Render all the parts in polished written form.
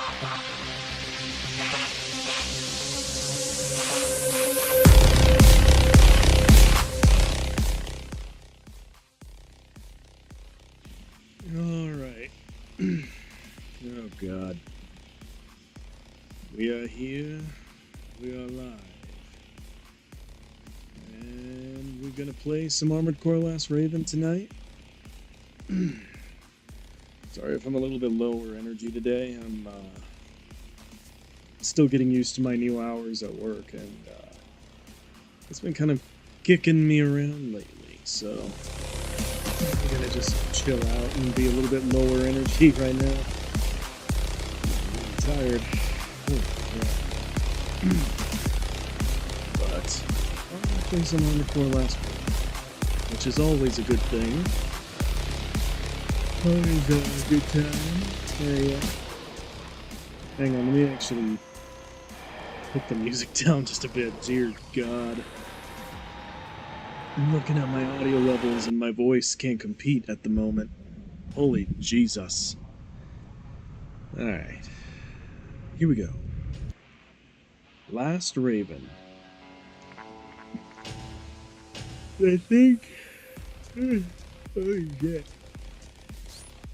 Alright. Oh god. We are here. We are live. And we're gonna play some Armored Core Last Raven tonight. Sorry if I'm a little bit lower energy today. I'm still getting used to my new hours at work, and it's been kind of kicking me around lately, so I'm gonna just chill out and be a little bit lower energy right now. I'm tired. But I'm gonna play some Armored Core Last Raven, which is always a good thing. Always a good time. Hey, hang on, let me actually put the music down just a bit. Dear God. I'm looking at my audio levels and my voice can't compete at the moment. Holy Jesus. Alright. Here we go. Last Raven. I think... Oh, yeah.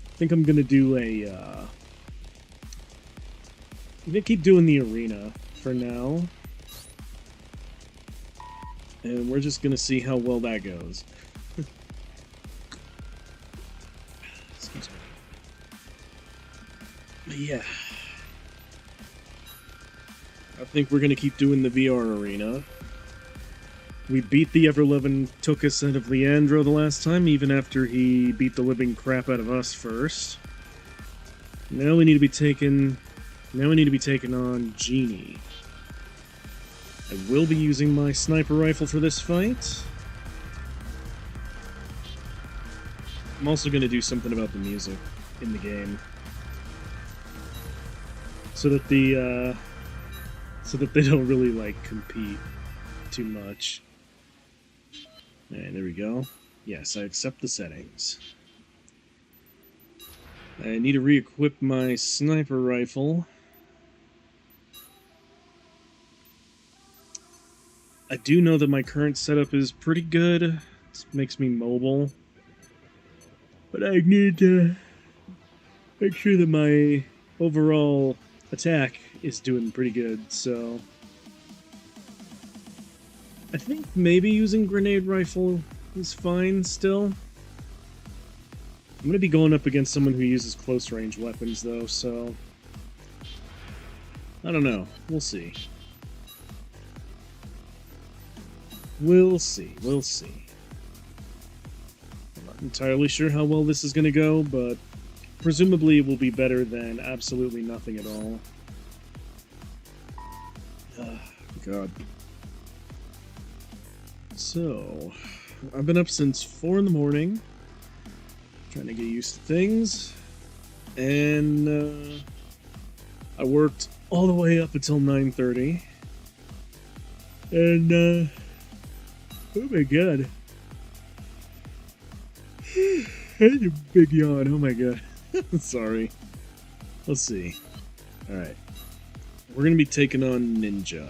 I think I'm gonna do a, I'm gonna keep doing the arena for now. And we're just gonna see how well that goes. Excuse me. But yeah. I think we're gonna keep doing the VR arena. We beat the ever-loving Tokusen of Leandro the last time, even after he beat the living crap out of us first. Now we need to be taking on Genie. I will be using my sniper rifle for this fight. I'm also going to do something about the music in the game, so that they don't really like compete too much. Alright, there we go. Yes, I accept the settings. I need to re-equip my sniper rifle. I do know that my current setup is pretty good. It makes me mobile. But I need to make sure that my overall attack is doing pretty good, so... I think maybe using grenade rifle is fine still. I'm going to be going up against someone who uses close range weapons though, so... I don't know. We'll see. We'll see. We'll see. I'm not entirely sure how well this is going to go, but presumably it will be better than absolutely nothing at all. God. So, I've been up since 4 in the morning, trying to get used to things, and I worked all the way up until 9:30, and oh my god, I had a big yawn, oh my god, sorry. Let's see. Alright, we're gonna be taking on Ninja.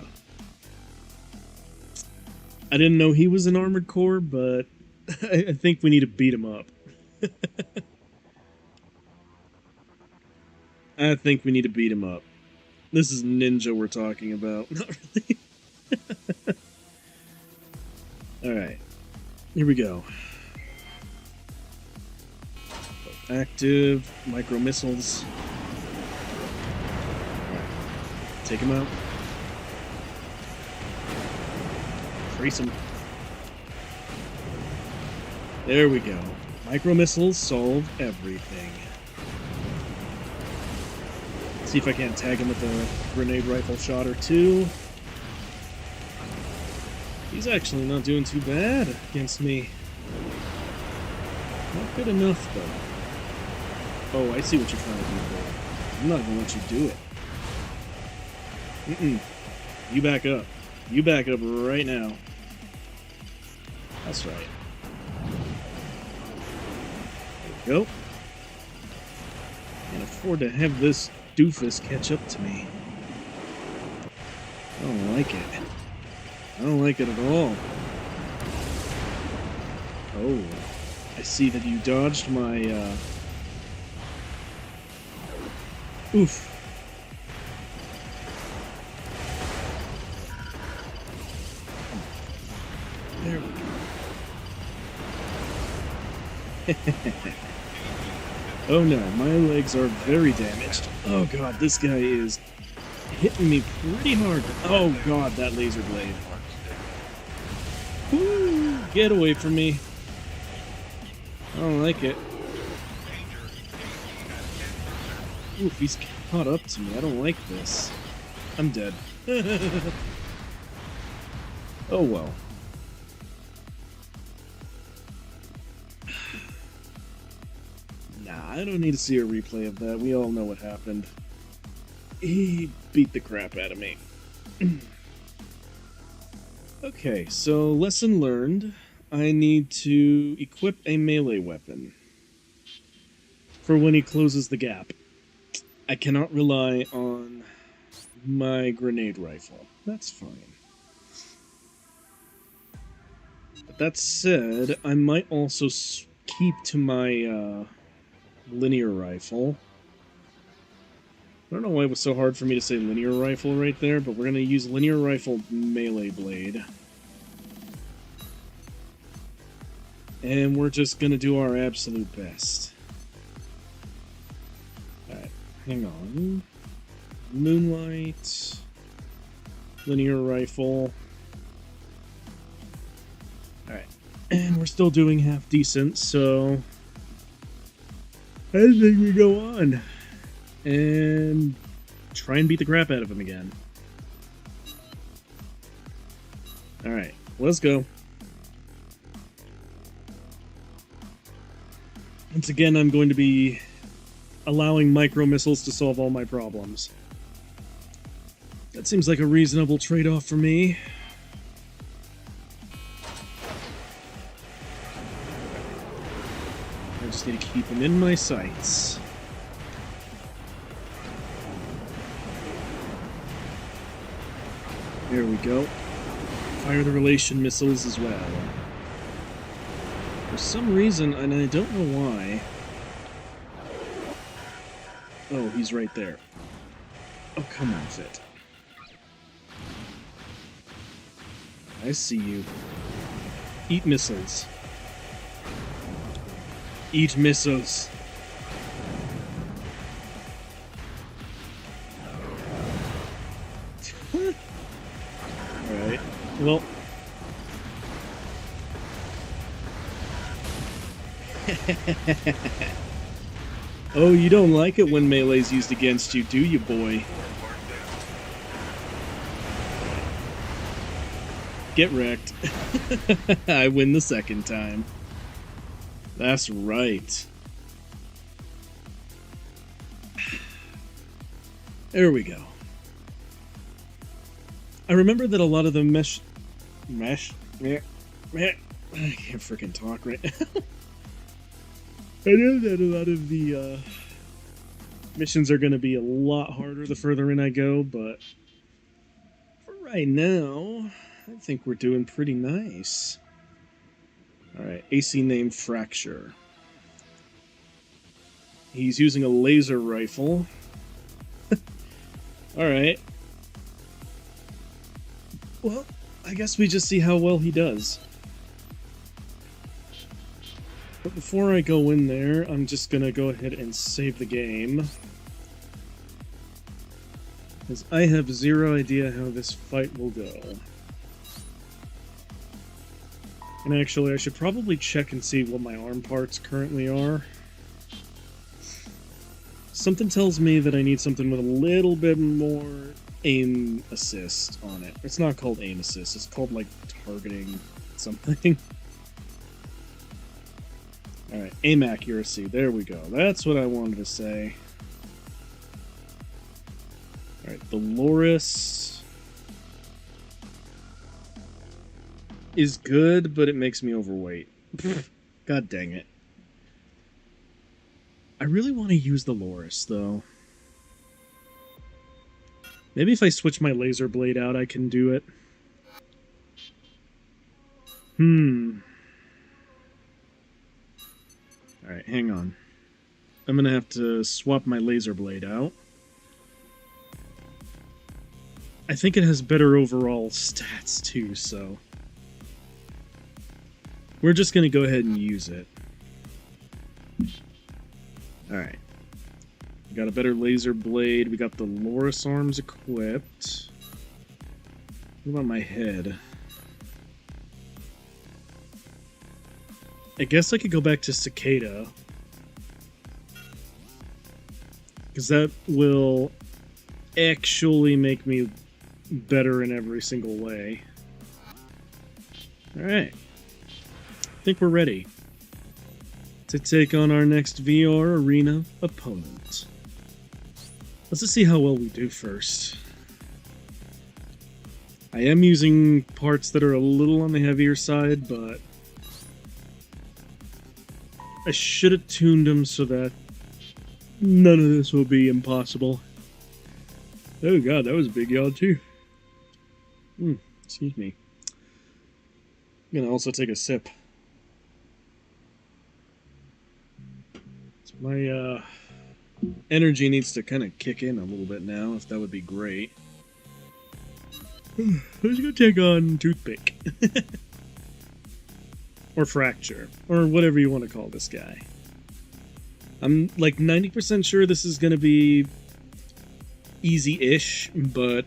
I didn't know he was an Armored Core, but I think we need to beat him up. I think we need to beat him up. This is Ninja we're talking about. Not really. Alright. Here we go. Active micro missiles. Right. Take him out. Freeze him. There we go. Micro missiles solve everything. Let's see if I can't tag him with a grenade rifle shot or two. He's actually not doing too bad against me. Not good enough, though. Oh, I see what you're trying to do, boy. I'm not gonna let you do it. You back up. You back up right now. That's right. There we go. Can't afford to have this doofus catch up to me. I don't like it. I don't like it at all. Oh, I see that you dodged my, Oof. There we go. Oh no, my legs are very damaged. Oh god, this guy is hitting me pretty hard. Oh god, that laser blade. Woo, get away from me. I don't like it. Oof, he's caught up to me. I don't like this. I'm dead. Oh well. Nah, I don't need to see a replay of that. We all know what happened. He beat the crap out of me. Okay, so lesson learned. I need to equip a melee weapon for when he closes the gap. I cannot rely on my grenade rifle. That's fine. But that said, I might also keep to my linear rifle. I don't know why it was so hard for me to say linear rifle right there, but we're going to use linear rifle melee blade. And we're just going to do our absolute best. Alright, hang on. Moonlight. Linear rifle. Alright, and we're still doing half decent, so I think we go on and try and beat the crap out of him again. Alright, let's go. Once again, I'm going to be allowing micro missiles to solve all my problems. That seems like a reasonable trade-off for me. I just need to keep him in my sights. There we go. Fire the relation missiles as well. For some reason, and I don't know why... Oh, he's right there. Oh, come off it. I see you. Eat missiles. Eat missiles. Alright. Well... Oh, you don't like it when melee's used against you, do you, boy? Get wrecked. I win the second time. That's right. There we go. I remember that a lot of the I can't freaking talk right now. I know that a lot of the missions are going to be a lot harder the further in I go, but for right now, I think we're doing pretty nice. Alright, AC name Fracture. He's using a laser rifle. Alright. Well, I guess we just see how well he does. But before I go in there, I'm just gonna go ahead and save the game. Because I have zero idea how this fight will go. And actually, I should probably check and see what my arm parts currently are. Something tells me that I need something with a little bit more aim assist on it. It's not called aim assist, it's called, like, targeting something. Alright, aim accuracy. There we go. That's what I wanted to say. Alright, the Loris is good, but it makes me overweight. God dang it. I really want to use the Loris, though. Maybe if I switch my laser blade out, I can do it. Alright, hang on. I'm gonna have to swap my laser blade out. I think it has better overall stats too, so... we're just gonna go ahead and use it. Alright. We got a better laser blade, we got the Loris arms equipped. What about my head? I guess I could go back to Cicada. Because that will actually make me better in every single way. Alright. I think we're ready to take on our next VR Arena opponent. Let's just see how well we do first. I am using parts that are a little on the heavier side, but I should have tuned them so that none of this will be impossible. Oh god, that was a big yawn too. Excuse me. I'm gonna also take a sip. So my energy needs to kind of kick in a little bit now, if that would be great. Who's gonna take on Toothpick? Or Fracture, or whatever you want to call this guy. I'm like 90% sure this is going to be easy-ish, but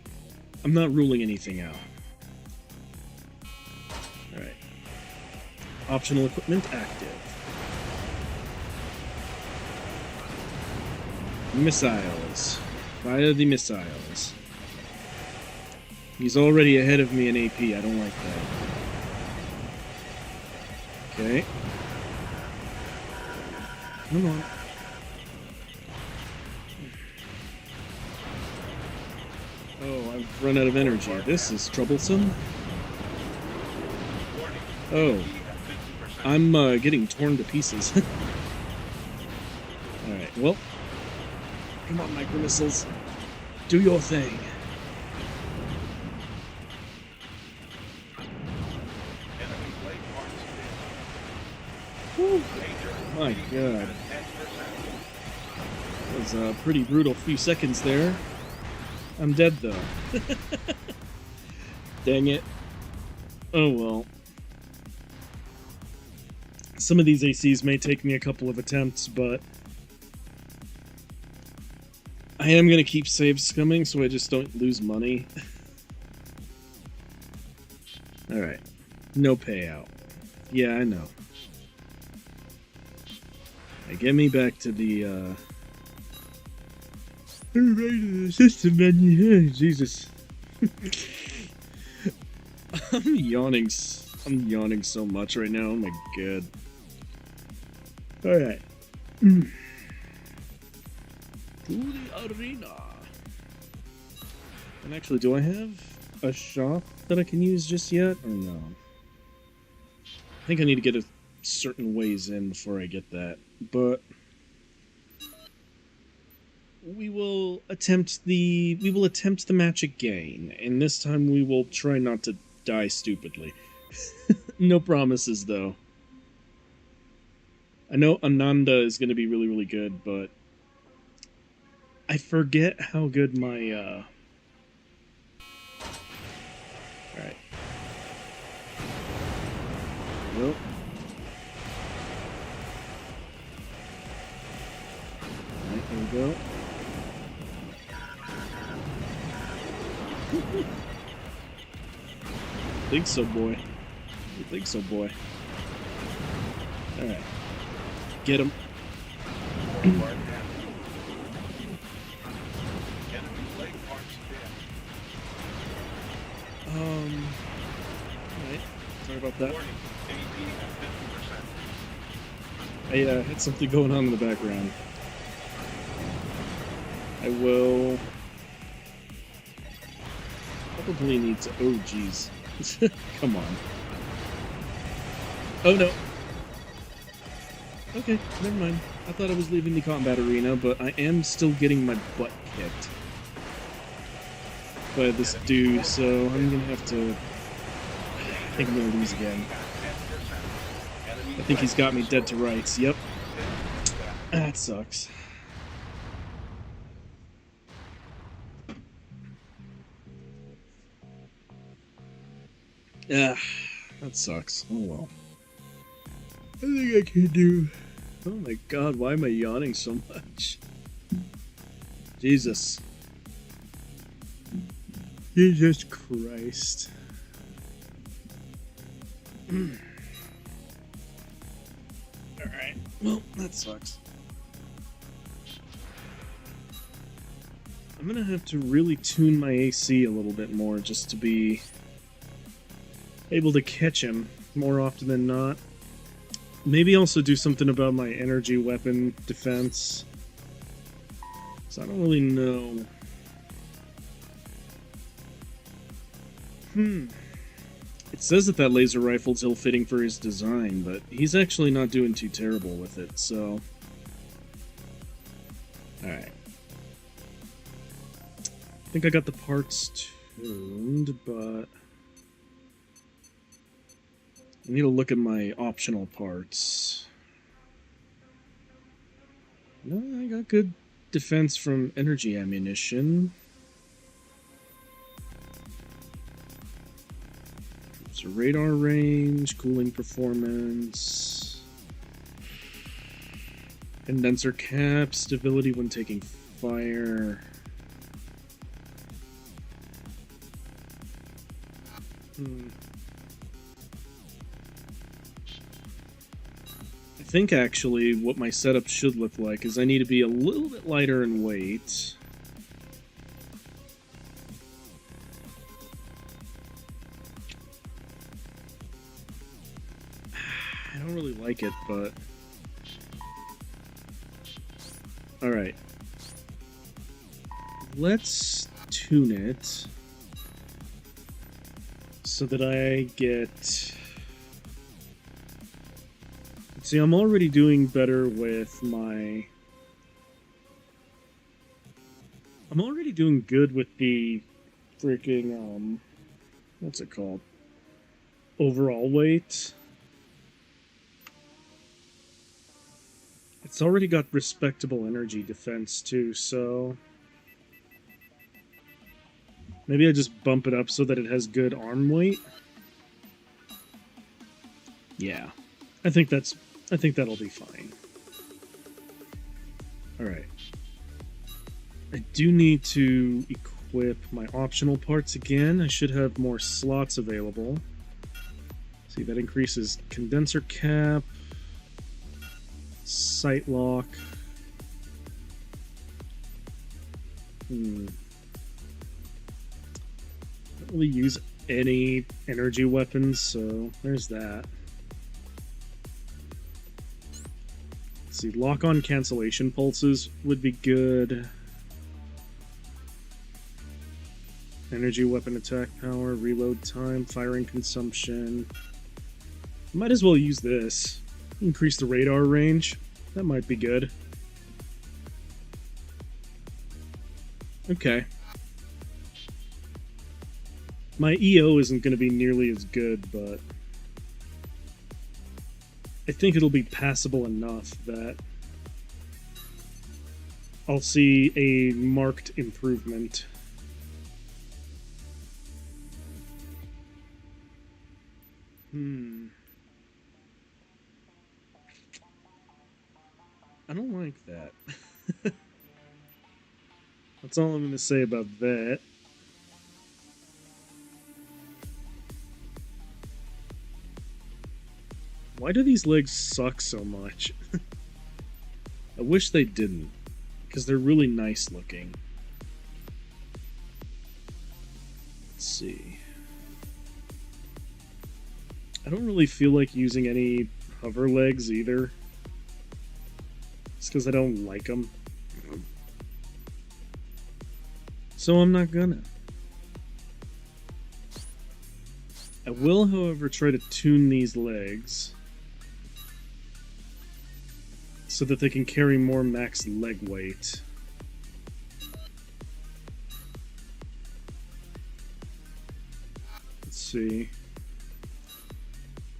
I'm not ruling anything out. Alright. Optional equipment active. Missiles. Fire the missiles. He's already ahead of me in AP, I don't like that. Okay. Come on. Oh, I've run out of energy. This is troublesome. Oh. I'm getting torn to pieces. Alright, well. Come on, micro missiles. Do your thing. Whew. My god. That was a pretty brutal few seconds there. I'm dead though. Dang it. Oh well. Some of these ACs may take me a couple of attempts, but I am going to keep saves coming so I just don't lose money. Alright. No payout. Yeah, I know. Hey, get me back to the, system menu. Jesus. I'm yawning so much right now. Oh my god. Alright. To the arena. And actually, do I have a shop that I can use just yet, or no? I think I need to get a certain ways in before I get that, but we will attempt the match again, and this time we will try not to die stupidly. No promises though. I know Ananda is going to be really, really good, but I forget how good my Alright. Nope. Alright, here we go. Think so, boy. You think so, boy. Alright. Get him. Alright. Sorry about that. I had something going on in the background. I will probably need to. Oh, jeez. Come on. Oh no. Okay, never mind. I thought I was leaving the combat arena, but I am still getting my butt kicked. by this dude, so I'm gonna have to... I think I'm gonna lose again. I think he's got me dead to rights. Yep. That sucks. Yeah, that sucks. Oh well. I think I can do... Oh my god, why am I yawning so much? Jesus. Jesus Christ. Alright, well, that sucks. I'm gonna have to really tune my AC a little bit more just to be able to catch him more often than not. Maybe also do something about my energy weapon defense. So I don't really know. It says that laser rifle's ill-fitting for his design, but he's actually not doing too terrible with it, so... Alright. I think I got the parts tuned, but... I need to look at my optional parts. No, I got good defense from energy ammunition. So radar range, cooling performance, condenser cap, stability when taking fire. I think actually what my setup should look like is I need to be a little bit lighter in weight. I don't really like it, but... Alright. Let's tune it so that I get... See, I'm already doing better with my... I'm already doing good with the freaking, what's it called? Overall weight. It's already got respectable energy defense, too, so... Maybe I just bump it up so that it has good arm weight? Yeah. I think that'll be fine. Alright. I do need to equip my optional parts again. I should have more slots available. See, that increases condenser cap, sight lock. Don't really use any energy weapons, so there's that. Let's see, lock-on cancellation pulses would be good. Energy weapon attack power, reload time, firing consumption. Might as well use this. Increase the radar range. That might be good. Okay. My EO isn't going to be nearly as good, but I think it'll be passable enough that I'll see a marked improvement. I don't like that. That's all I'm going to say about that. Why do these legs suck so much? I wish they didn't, because they're really nice looking. Let's see. I don't really feel like using any hover legs either. It's because I don't like them. So I'm not gonna. I will, however, try to tune these legs so that they can carry more max leg weight. see.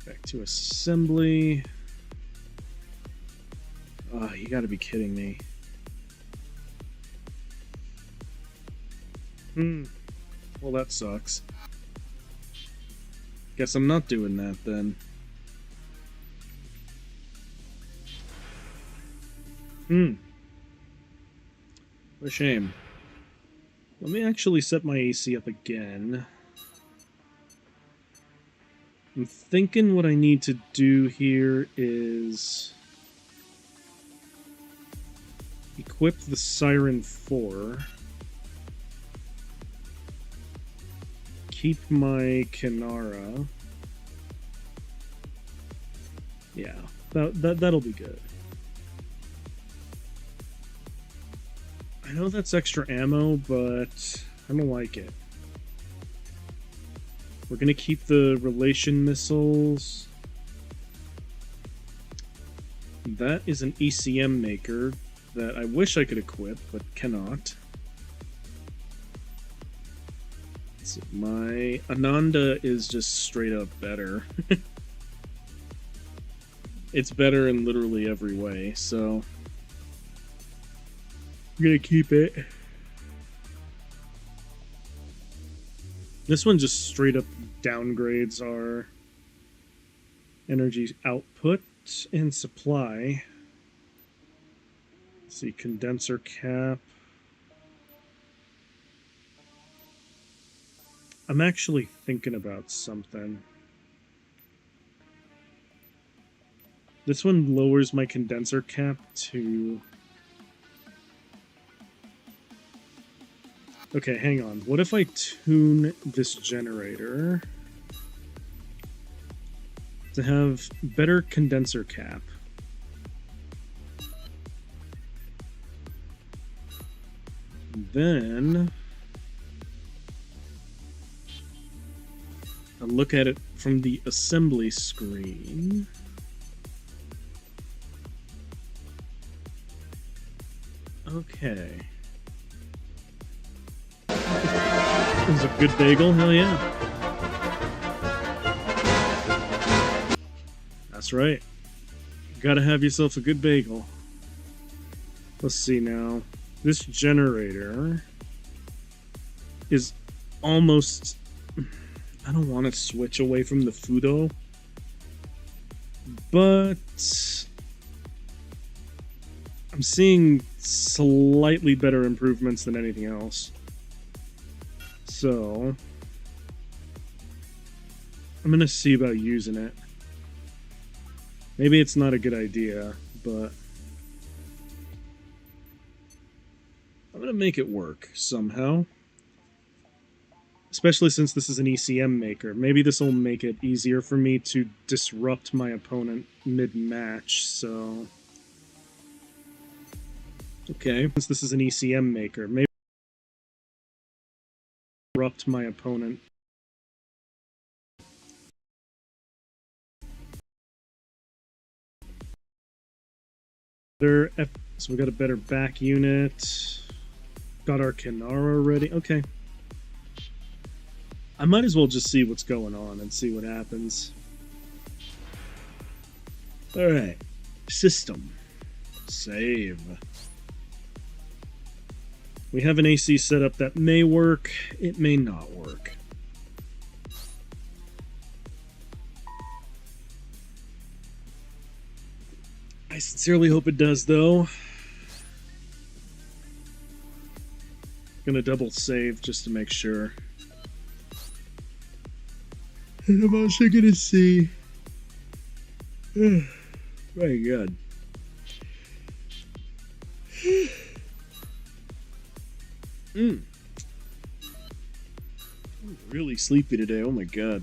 Back to assembly. Oh, you gotta be kidding me. Well, that sucks. Guess I'm not doing that then. What a shame. Let me actually set my AC up again. I'm thinking what I need to do here is equip the Siren 4. Keep my Kinara. Yeah, that'll be good. I know that's extra ammo, but I don't like it. We're gonna keep the relation missiles. That is an ECM maker that I wish I could equip, but cannot. So my Ananda is just straight up better. It's better in literally every way, so I'm gonna keep it. This one just straight up downgrades our energy output and supply. Let's see, condenser cap. I'm actually thinking about something. This one lowers my condenser cap to... Okay, hang on. What if I tune this generator to have better condenser cap? Then I'll look at it from the assembly screen. Okay. This is a good bagel, hell yeah. That's right. You gotta have yourself a good bagel. Let's see now. This generator is almost... I don't want to switch away from the Fudo, but I'm seeing slightly better improvements than anything else. So I'm gonna see about using it. Maybe it's not a good idea, but I'm gonna make it work somehow. Especially since this is an ECM maker. Maybe this will make it easier for me to disrupt my opponent mid-match, so... Okay, since this is an ECM maker, maybe disrupt my opponent. So we got a better back unit. Got our Kinara ready. Okay. I might as well just see what's going on and see what happens. Alright. System. Save. We have an AC setup that may work, it may not work. I sincerely hope it does, though. Gonna double save just to make sure. And I'm also gonna see. Very good. I'm really sleepy today. Oh my god.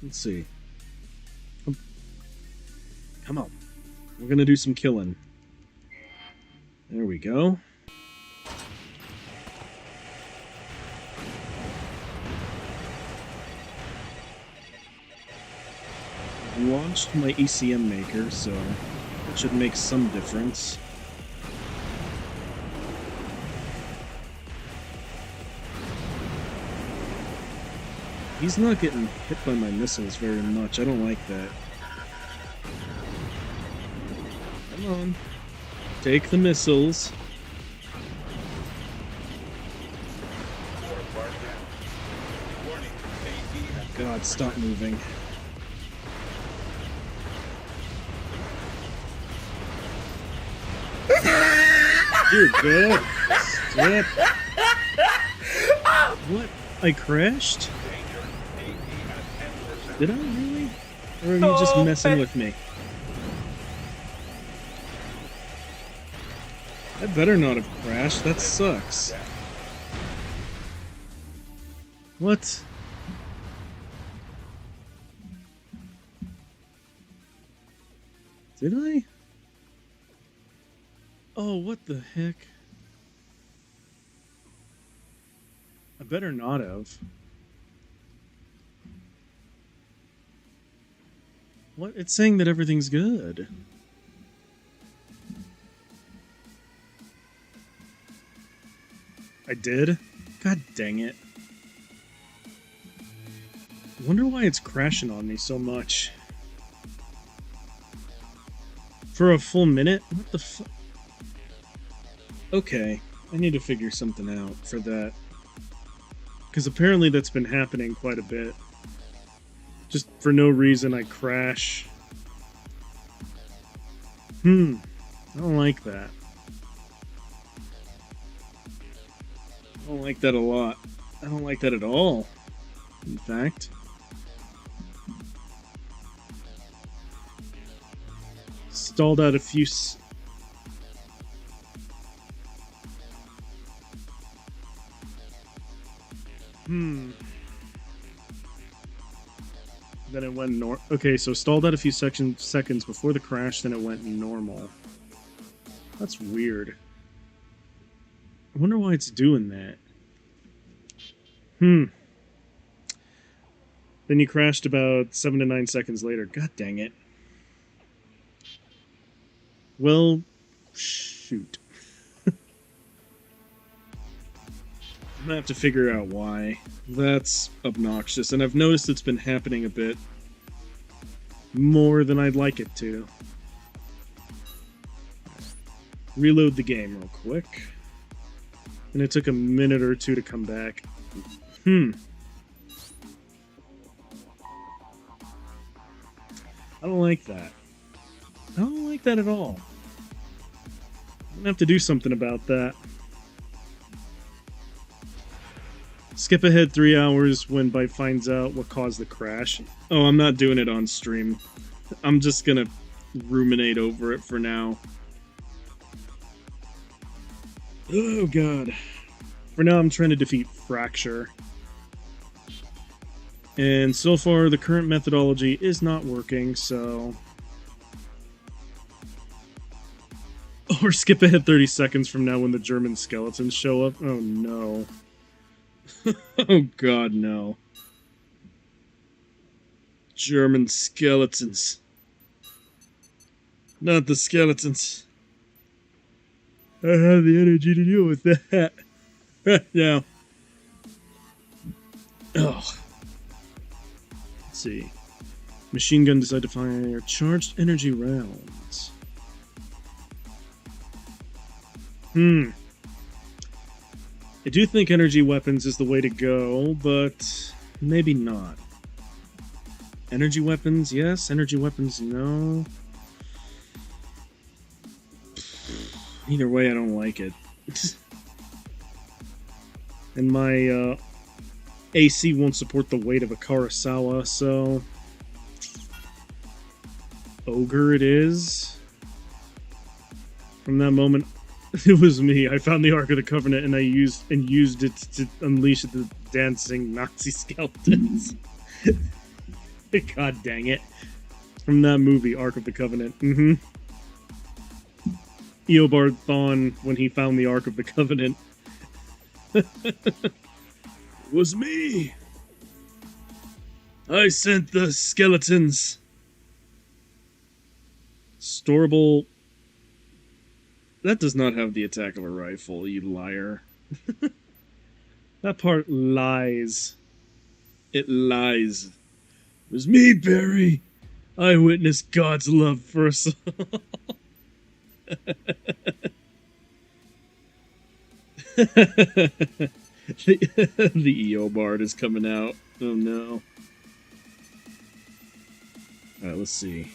Let's see. Come on. We're gonna do some killing. There we go. Launched my ECM maker, so it should make some difference. He's not getting hit by my missiles very much. I don't like that. Come on. Take the missiles. God, stop moving. Dear God. Stop. What? I crashed? Did I really? Or are you just messing with me? I better not have crashed. That sucks. What? Did I? Oh, what the heck? I better not have. What? It's saying that everything's good. I did? God dang it. I wonder why it's crashing on me so much. For a full minute? What the fu- Okay, I need to figure something out for that. Because apparently that's been happening quite a bit. Just for no reason I crash. I don't like that. I don't like that a lot. I don't like that at all, in fact. Stalled out a few... Then it went okay, so stalled out a few seconds before the crash, then it went normal. That's weird. I wonder why it's doing that. Then you crashed about 7 to 9 seconds later. God dang it. Well, shoot. I'm gonna have to figure out why. That's obnoxious, and I've noticed it's been happening a bit more than I'd like it to. Reload the game real quick. And it took a minute or two to come back. I don't like that. I don't like that at all. I'm gonna have to do something about that. Skip ahead 3 hours when Byte finds out what caused the crash. Oh, I'm not doing it on stream. I'm just gonna ruminate over it for now. Oh god. For now, I'm trying to defeat Fracture. And so far, the current methodology is not working, so... Or skip ahead 30 seconds from now when the German skeletons show up. Oh no. Oh god, no. German skeletons. Not the skeletons. I have the energy to deal with that right now. Oh. Let's see. Machine gun designed to fire charged energy rounds. I do think energy weapons is the way to go, but maybe not. Energy weapons, yes. Energy weapons, no. Either way, I don't like it. And my AC won't support the weight of a Kurosawa, so... Ogre it is. From that moment, it was me. I found the Ark of the Covenant and I used it to unleash the dancing Nazi skeletons. God dang it. From that movie, Ark of the Covenant. Eobard Thawne, when he found the Ark of the Covenant. It was me. I sent the skeletons. Storable. That does not have the attack of a rifle, you liar. That part lies. It lies. It was me, Barry. I witnessed God's love for us all. the Eobard is coming out. Oh no. Alright, let's see.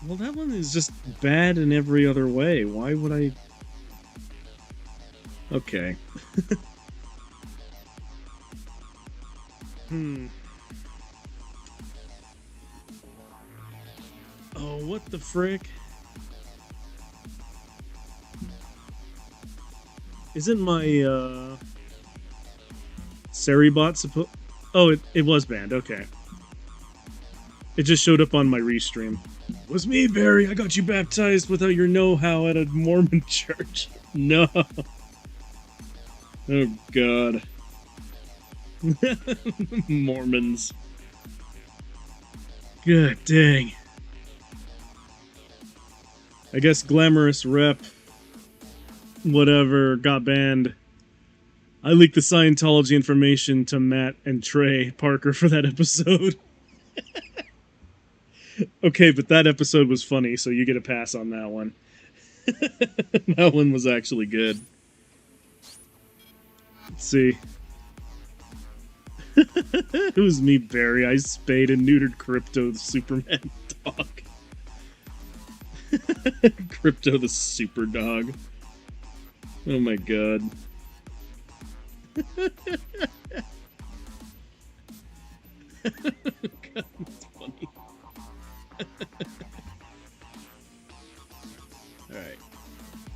Well, that one is just bad in every other way. Why would I... Okay. Oh, what the frick? Isn't my, Seribot supposed... Oh, it was banned, okay. It just showed up on my restream. It was me, Barry. I got you baptized without your know-how at a Mormon church. No. Oh, God. Mormons. God dang. I guess Glamorous Rep, whatever, got banned. I leaked the Scientology information to Matt and Trey Parker for that episode. Okay, but that episode was funny, so you get a pass on that one. That one was actually good. Let's see. It was me, Barry. I spayed and neutered Crypto the Superman dog. Crypto the super dog. Oh my god. God, that's funny. Alright.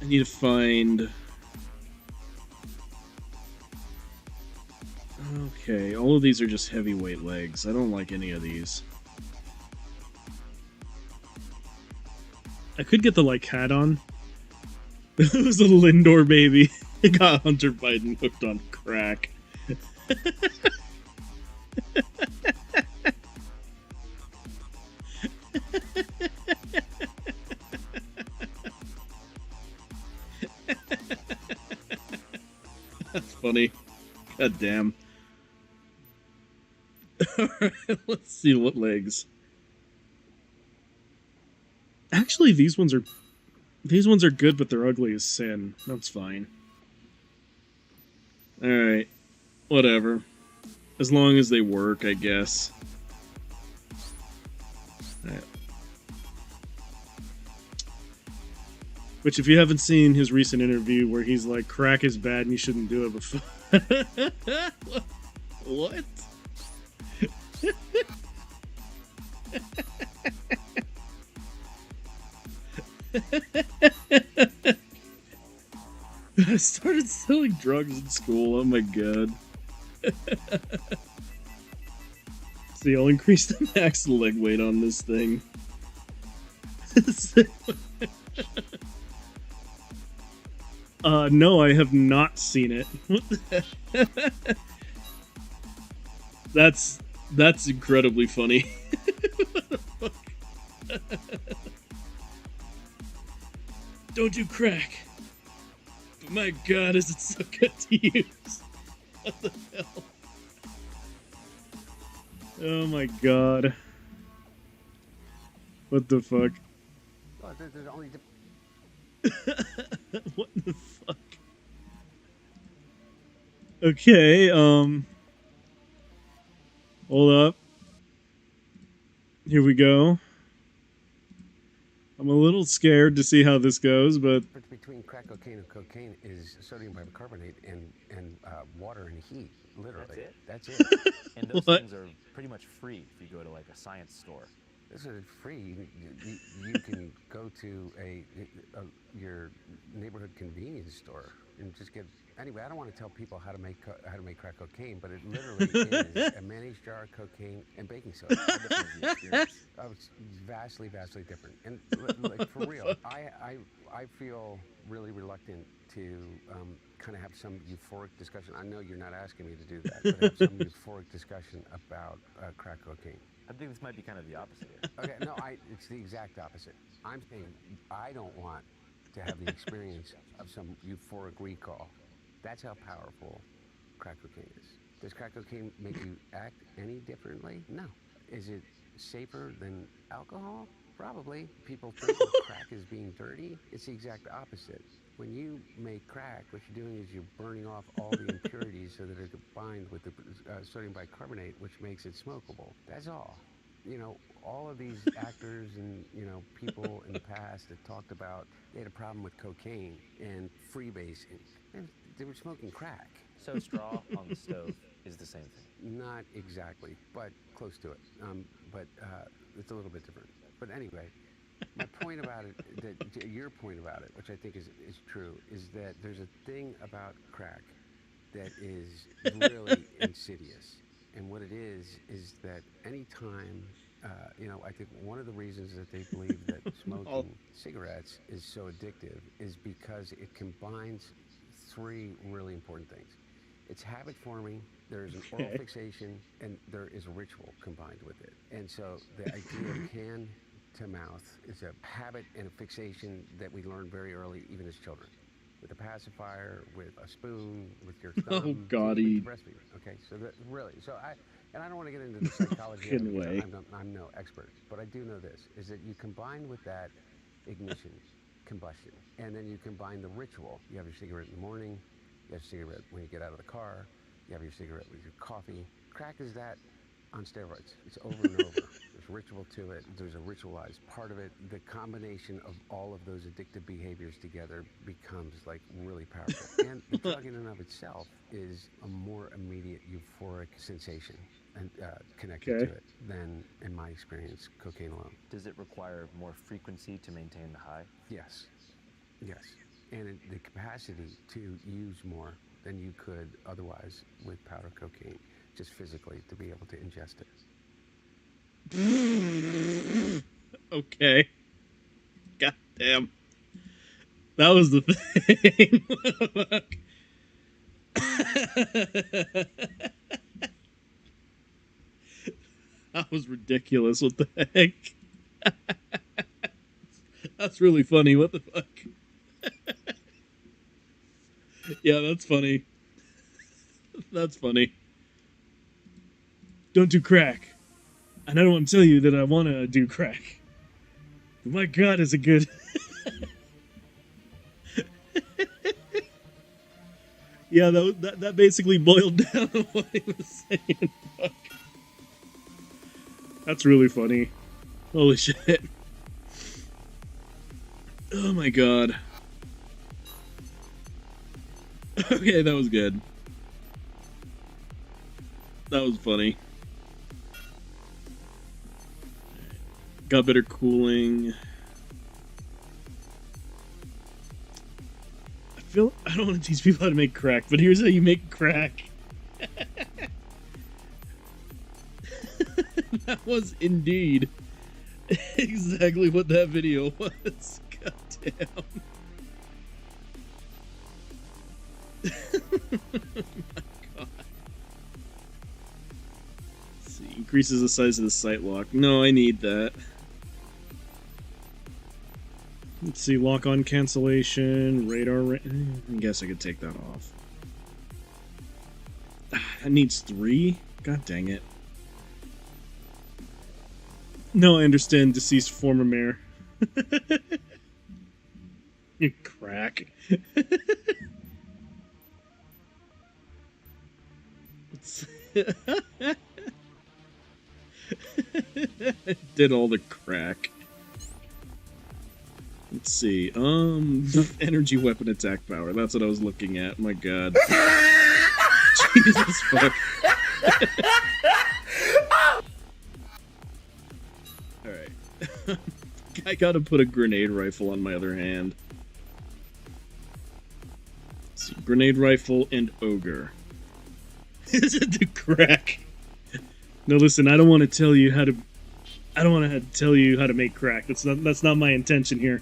I need to find... Okay, all of these are just heavyweight legs. I don't like any of these. I could get the, like, hat on. It was a Lindor baby. It got Hunter Biden hooked on crack. That's funny. God damn. Alright, let's see what legs. Actually, these ones are good, but they're ugly as sin. That's fine. Alright. Whatever. As long as they work, I guess. Alright. Which, if you haven't seen his recent interview where he's like, crack is bad and you shouldn't do it before... What? I started selling drugs in school, oh my god. See, I'll increase the max leg weight on this thing. No, I have not seen it. What the heck? That's incredibly funny. What the fuck? Don't do crack. But my god, is it so good to use? What the hell? Oh my god. What the fuck? Oh, there's only What the fuck? Okay, hold up. Here we go. I'm a little scared to see how this goes, but... The difference between crack cocaine and cocaine is sodium bicarbonate and water and heat, literally. That's it? That's it. And those What? things are pretty much free if you go to like a science store. This is free. You can go to your neighborhood convenience store and just get. Anyway, I don't want to tell people how to make crack cocaine, but it literally is a mayonnaise jar of cocaine and baking soda. How different is the experience? It's vastly different. And like for real, I feel really reluctant to kind of have some euphoric discussion. I know you're not asking me to do that, but have some euphoric discussion about crack cocaine. I think this might be kind of the opposite here. Okay, no, it's the exact opposite. I'm saying I don't want to have the experience of some euphoric recall That's how powerful crack cocaine is. Does crack cocaine make you act any differently? No. Is it safer than alcohol? Probably. People think of crack as being dirty. It's the exact opposite. When you make crack, what you're doing is you're burning off all the impurities so that it combined with the sodium bicarbonate, which makes it smokable. That's all. You know, all of these actors and, you know, people in the past that talked about they had a problem with cocaine and freebasing. And they were smoking crack. So straw on the stove is the same thing. Not exactly, but close to it. But it's a little bit different. But anyway, my point about it, your point about it, which I think is true, is that there's a thing about crack that is really insidious. And what it is that anytime, you know, I think one of the reasons that they believe that smoking cigarettes is so addictive is because it combines three really important things. It's habit forming, there's an oral fixation, and there is a ritual combined with it. And so the idea of hand to mouth is a habit and a fixation that we learn very early, even as children. With a pacifier, with a spoon, with your thumb. Oh, Gaudy. Breastfeed. Okay, so that really, so I don't want to get into the psychology of it because I'm no expert, but I do know this, is that you combine with that ignition, combustion, and then you combine the ritual. You have your cigarette in the morning, you have your cigarette when you get out of the car, you have your cigarette with your coffee. Crack is that on steroids. It's over and over. There's ritual to it. There's a ritualized part of it. The combination of all of those addictive behaviors together becomes like really powerful. And the drug in and of itself is a more immediate euphoric sensation and connected to it than, in my experience, cocaine alone. Does it require more frequency to maintain the high? Yes. Yes. And the capacity to use more than you could otherwise with powder cocaine, just physically to be able to ingest it. Okay. God damn. That was the thing. That was ridiculous. What the heck? That's really funny. What the fuck? Yeah, that's funny. That's funny. Don't do crack. And I don't want to tell you that I want to do crack. But my God, is it good. Yeah, that basically boiled down to what he was saying. Fuck. That's really funny. Holy shit. Oh my God. Okay, that was good. That was funny. Got better cooling. I don't want to teach people how to make crack, but here's how you make crack. That was indeed exactly what that video was. God damn. Oh my God. Let's see, increases the size of the sight lock. No, I need that. Let's see, lock on cancellation, radar. I guess I could take that off. That needs 3? God dang it. No, I understand. Deceased former mayor. You crack. Did all the crack. Let's see. Energy weapon attack power. That's what I was looking at. My God. Jesus fuck. Alright. I gotta put a grenade rifle on my other hand. Let's see. Grenade rifle and ogre. Is it the crack? No, listen, I don't want to tell you how to... I don't want to tell you how to make crack. That's not my intention here.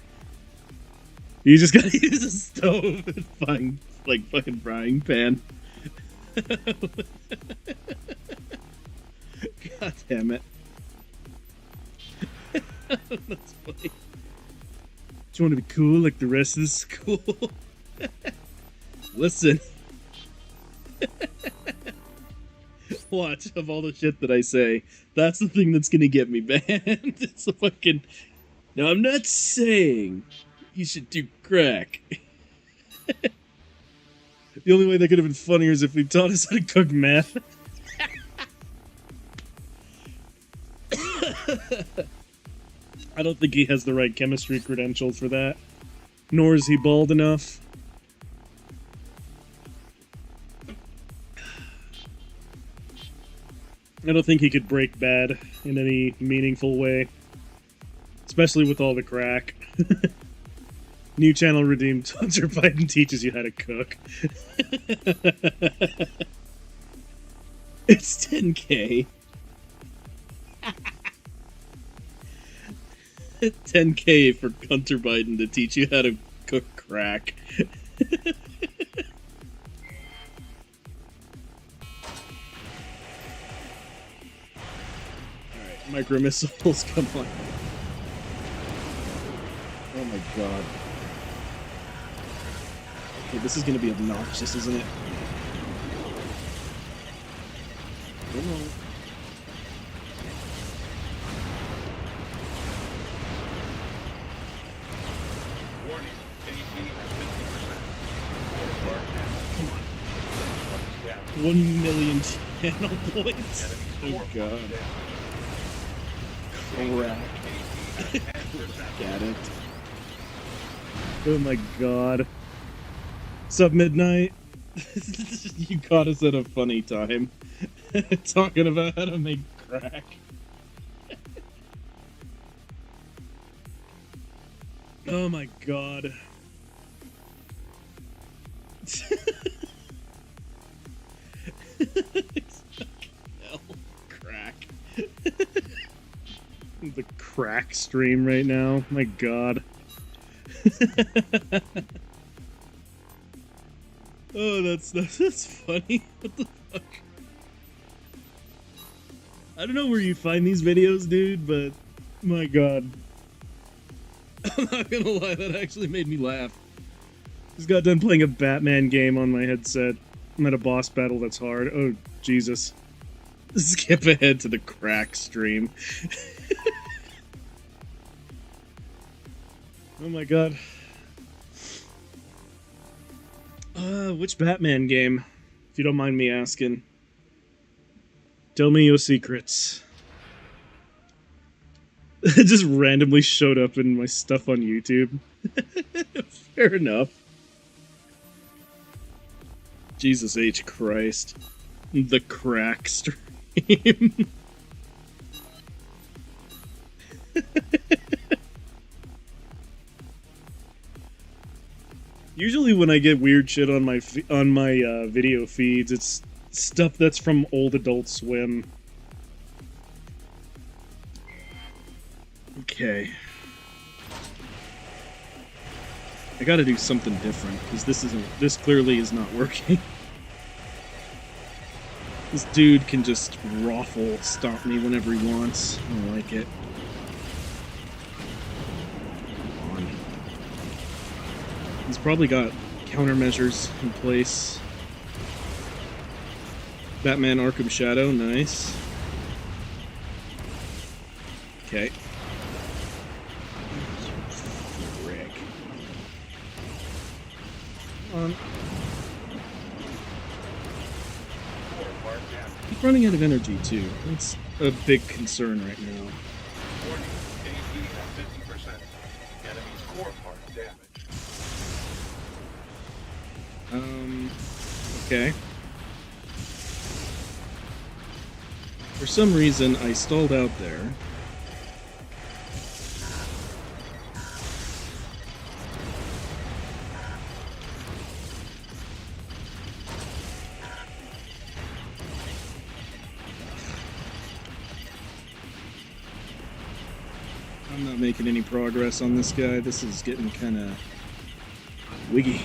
You just gotta use a stove and fucking frying pan. God damn it. That's funny. Do you want to be cool like the rest of the school? Listen, Watch, of all the shit that I say, that's the thing that's gonna get me banned. It's a fucking... Now, I'm not saying you should do crack. The only way that could have been funnier is if we taught us how to cook meth. I don't think he has the right chemistry credentials for that. Nor is he bald enough. I don't think he could break bad in any meaningful way. Especially with all the crack. New channel redeemed. Hunter Biden teaches you how to cook. It's 10K. 10K for Hunter Biden to teach you how to cook crack. Alright, micro missiles, come on. Oh my god. Okay, this is gonna be obnoxious, isn't it? Come on. Come on. 1 million channel points. Oh god. Crack. Got it. Oh my god. Sup, Midnight? You caught us at a funny time. Talking about how to make crack. Oh my god. Hell, crack. The crack stream right now. My god. Oh, that's funny. What the fuck? I don't know where you find these videos, dude, but my god. I'm not gonna lie, that actually made me laugh. Just got done playing a Batman game on my headset. I'm at a boss battle that's hard. Oh, Jesus. Skip ahead to the crack stream. Oh my god. Which Batman game? If you don't mind me asking. Tell me your secrets. It just randomly showed up in my stuff on YouTube. Fair enough. Jesus H. Christ. The crack stream. Usually when I get weird shit on my video feeds, it's stuff that's from old Adult Swim. Okay. I gotta do something different, because this clearly is not working. This dude can just raffle stomp me whenever he wants. I don't like it. Come on. He's probably got countermeasures in place. Batman Arkham Shadow, nice. Okay. Frick. Come on. Keep running out of energy, too. That's a big concern right now. Okay. For some reason, I stalled out there. I'm not making any progress on this guy. This is getting kind of wiggy.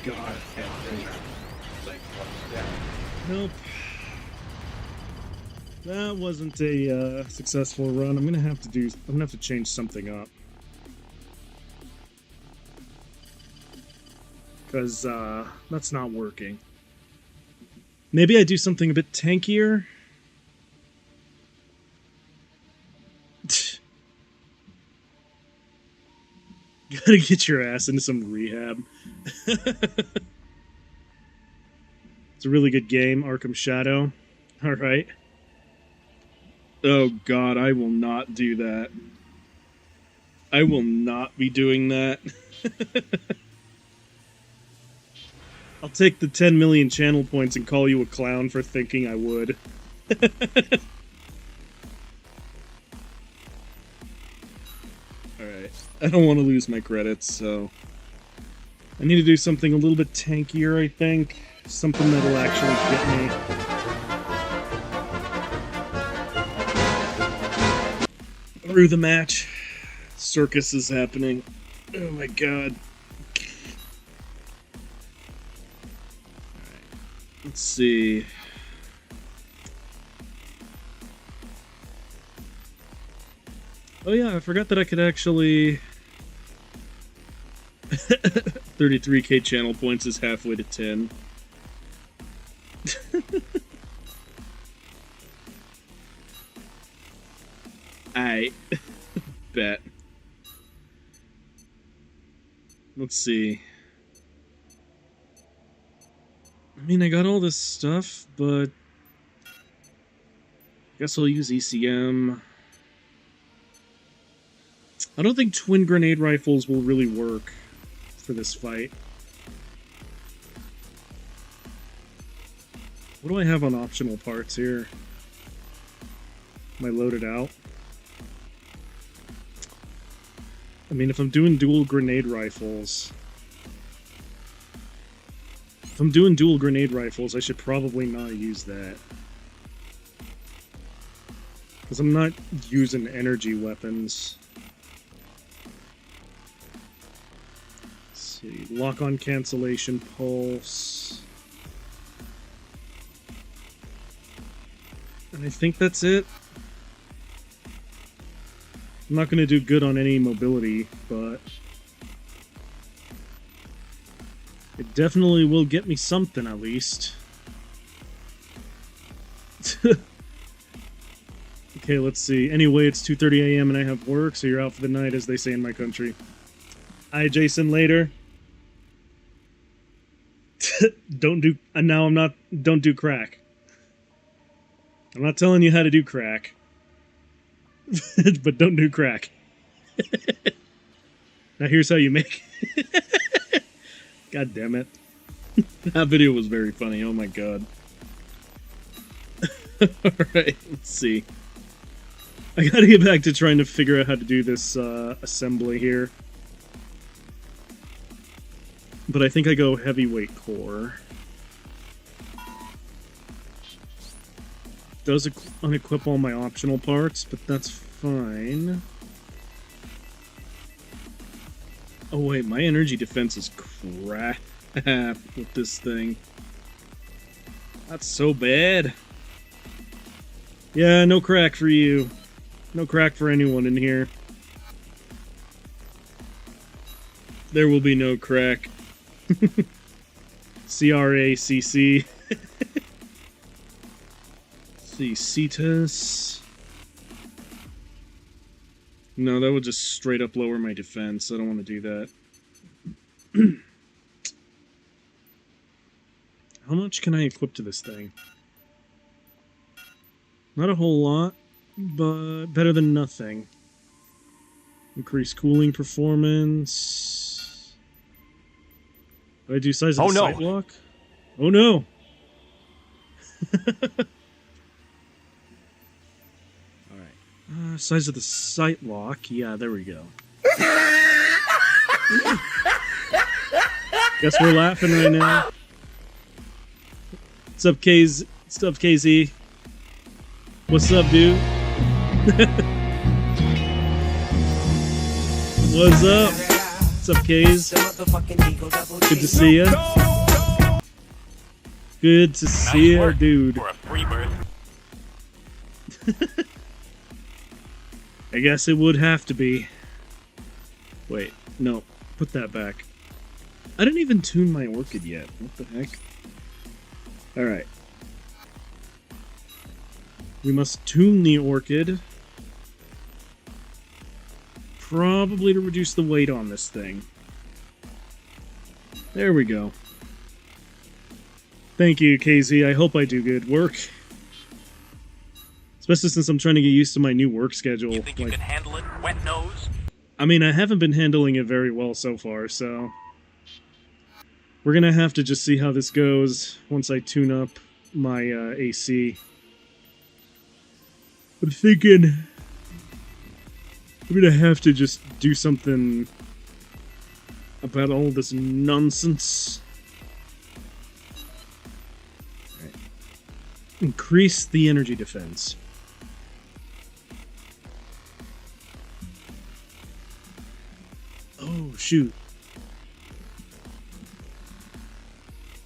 God. Nope. That wasn't a successful run. I'm gonna have to change something up. because that's not working. Maybe I do something a bit tankier. Gotta get your ass into some rehab. It's a really good game, Arkham Shadow. Alright. Oh god, I will not do that. I will not be doing that. I'll take the 10 million channel points and call you a clown for thinking I would. Alright. I don't want to lose my credits, so... I need to do something a little bit tankier, I think. Something that'll actually get me through the match. Circus is happening. Oh my god. Alright. Let's see. Oh yeah, I forgot that I could actually... 33k channel points is halfway to 10. I bet. Let's see. I mean, I got all this stuff, but... I guess I'll use ECM. I don't think twin grenade rifles will really work for this fight. What do I have on optional parts here? Am I loaded out? I mean, if I'm doing dual grenade rifles... If I'm doing dual grenade rifles, I should probably not use that. Because I'm not using energy weapons. Let's see. Lock-on cancellation pulse. And I think that's it. I'm not going to do good on any mobility, but... it definitely will get me something, at least. Okay, let's see. Anyway, it's 2:30 a.m. and I have work, so you're out for the night, as they say in my country. Hi, Jason, later. Don't do... now I'm not... Don't do crack. I'm not telling you how to do crack. But don't do crack. Now here's how you make... God damn it. That video was very funny, oh my god. Alright, let's see. I gotta get back to trying to figure out how to do this assembly here. But I think I go heavyweight core. Does unequip all my optional parts, but that's fine. Oh wait, my energy defense is crap with this thing. That's so bad. Yeah, no crack for you. No crack for anyone in here. There will be no crack. C-R-A-C-C. See, Cetus. No, that would just straight up lower my defense. I don't want to do that. How much can I equip to this thing? Not a whole lot, but better than nothing. Increase cooling performance. Do I do size of the sight lock? Oh no! Alright. Size of the sight lock. Yeah, there we go. Guess we're laughing right now. What's up, KZ? What's up, KZ? What's up, dude? What's up? What's up, K's? Good to see ya. Good to see ya, dude. I guess it would have to be. Wait, no. Put that back. I didn't even tune my Orchid yet. What the heck? Alright. We must tune the Orchid. Probably to reduce the weight on this thing. There we go. Thank you, KZ. I hope I do good work. Especially since I'm trying to get used to my new work schedule. You think you can handle it, wet nose? I mean, I haven't been handling it very well so far, so... We're gonna have to just see how this goes once I tune up my AC. I'm thinking... I'm gonna have to just do something about all this nonsense. Right. Increase the energy defense. Oh, shoot.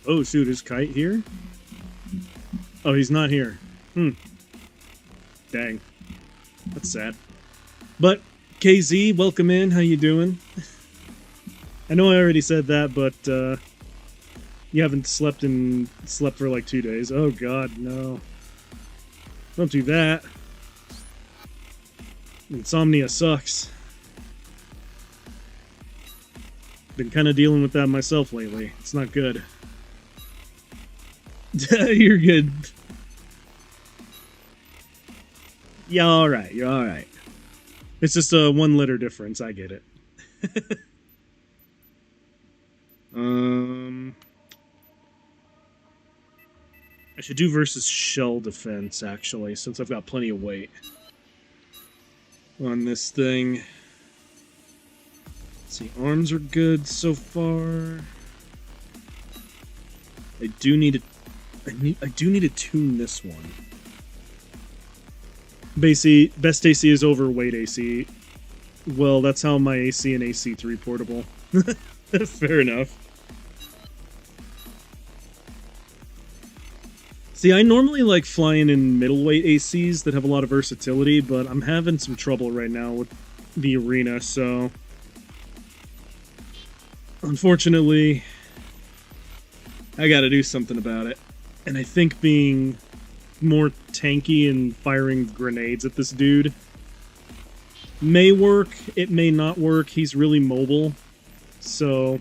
Oh, shoot, is Kite here? Oh, he's not here. Dang. That's sad. But, KZ, welcome in. How you doing? I know I already said that, but, you haven't slept for like 2 days. Oh, God, no. Don't do that. Insomnia sucks. Been kind of dealing with that myself lately. It's not good. You're good. Yeah, alright. You're alright. It's just a 1 letter difference. I get it. I should do versus shell defense, actually, since I've got plenty of weight on this thing. Let's see, arms are good so far. I do need to tune this one. Best AC is overweight AC. Well, that's how my AC and AC3 portable. Fair enough. See, I normally like flying in middleweight ACs that have a lot of versatility, but I'm having some trouble right now with the arena, so... Unfortunately, I gotta do something about it. And I think being more tanky and firing grenades at this dude may work, it may not work. He's really mobile, so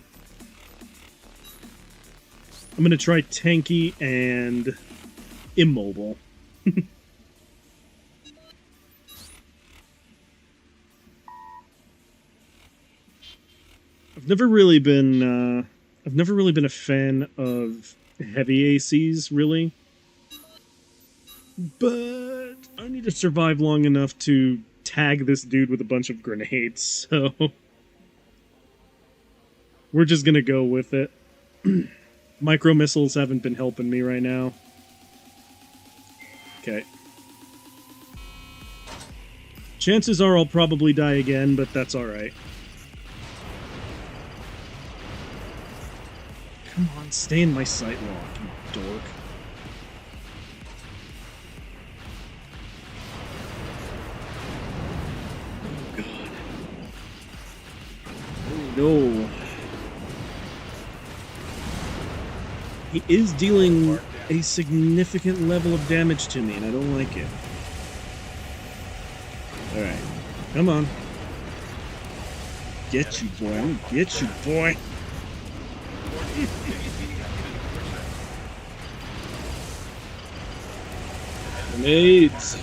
I'm gonna try tanky and immobile. I've never really been a fan of heavy ACs, really. But I need to survive long enough to tag this dude with a bunch of grenades, so we're just gonna go with it. Micro missiles haven't been helping me right now. Okay. Chances are I'll probably die again, but that's alright. Come on, stay in my sight lock, you dork. Oh, God. Oh, no. He is dealing a significant level of damage to me, and I don't like it. Alright. Come on. Get you, boy. I'm gonna get you, boy. Grenades.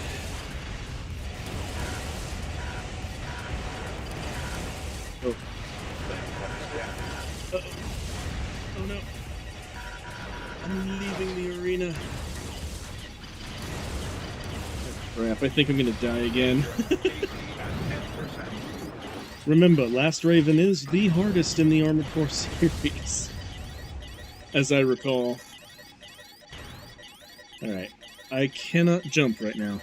Oh. Uh-oh. Oh no. I'm leaving the arena. Crap, I think I'm gonna die again. Remember, Last Raven is the hardest in the Armored Core series, as I recall. Alright, I cannot jump right now.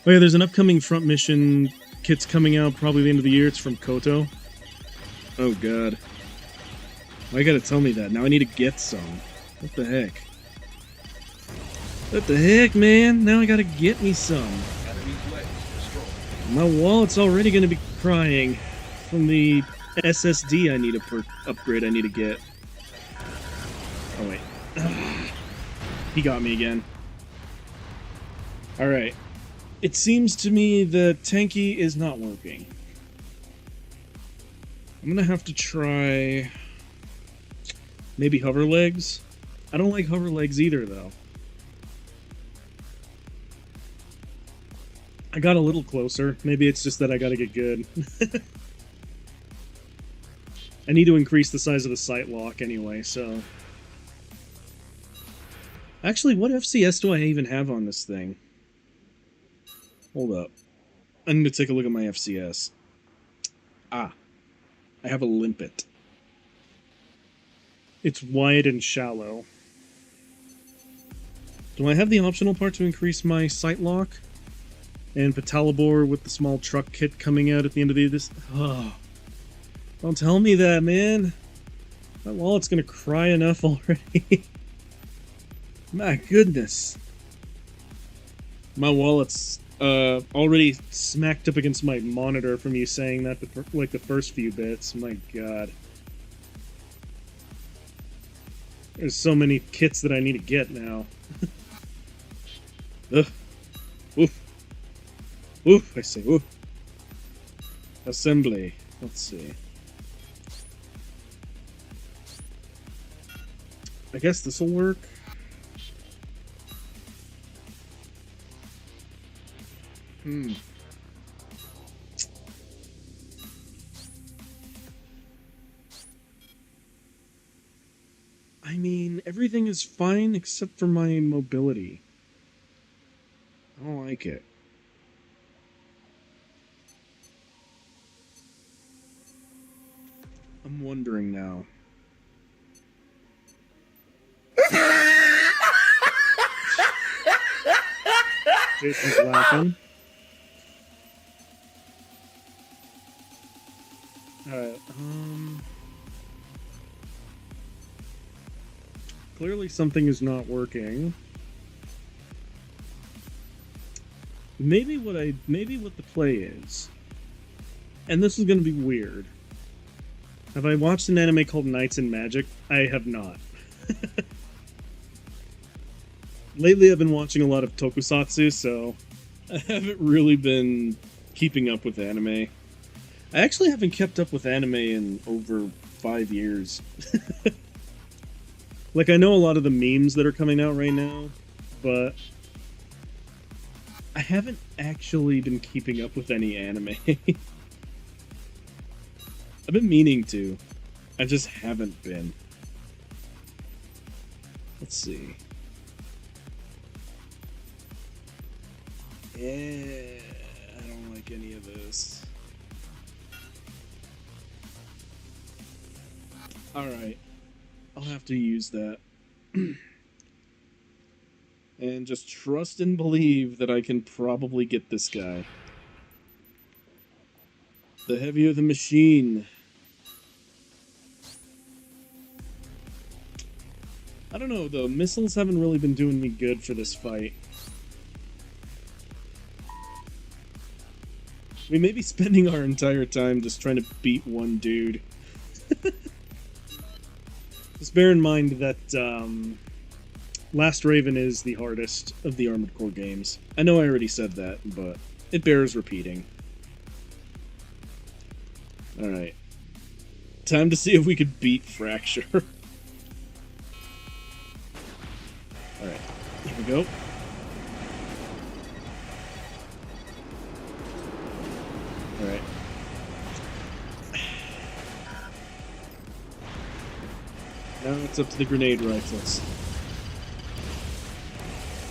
Oh yeah, there's an upcoming front mission. Kit's coming out probably the end of the year. It's from Koto. Oh god. Why you gotta tell me that? Now I need to get some. What the heck? What the heck, man? Now I gotta get me some. My wallet's already gonna be crying from the SSD I need to upgrade I need to get. Oh, wait. He got me again. Alright. It seems to me that Tanky is not working. I'm gonna have to try... maybe hover legs? I don't like hover legs either, though. I got a little closer. Maybe it's just that I gotta get good. I need to increase the size of the sight lock anyway, so... Actually, what FCS do I even have on this thing? Hold up. I need to take a look at my FCS. Ah. I have a limpet. It's wide and shallow. Do I have the optional part to increase my sight lock? And Petalibor with the small truck kit coming out at the end of this... Oh. Don't tell me that, man. My wallet's gonna cry enough already. My goodness. My wallet's already smacked up against my monitor from you saying that like the first few bits. My god. There's so many kits that I need to get now. Ugh. Oof. Oof, I say oof. Assembly. Let's see. I guess this'll work. I mean, everything is fine except for my mobility. I don't like it. I'm wondering now. Jason's laughing. Alright, clearly something is not working. Maybe what the play is, and this is gonna be weird. Have I watched an anime called Knights and Magic? I have not. Lately I've been watching a lot of tokusatsu, so I haven't really been keeping up with anime. I actually haven't kept up with anime in over 5 years. Like, I know a lot of the memes that are coming out right now, but I haven't actually been keeping up with any anime. I've been meaning to. I just haven't been. Let's see. Yeah, I don't like any of this. Alright. I'll have to use that. And just trust and believe that I can probably get this guy. The heavier the machine. I don't know, though. Missiles haven't really been doing me good for this fight. We may be spending our entire time just trying to beat one dude. Just bear in mind that Last Raven is the hardest of the Armored Core games. I know I already said that, but it bears repeating. Alright. Time to see if we could beat Fracture. Alright, here we go. Alright. Now it's up to the grenade rifles.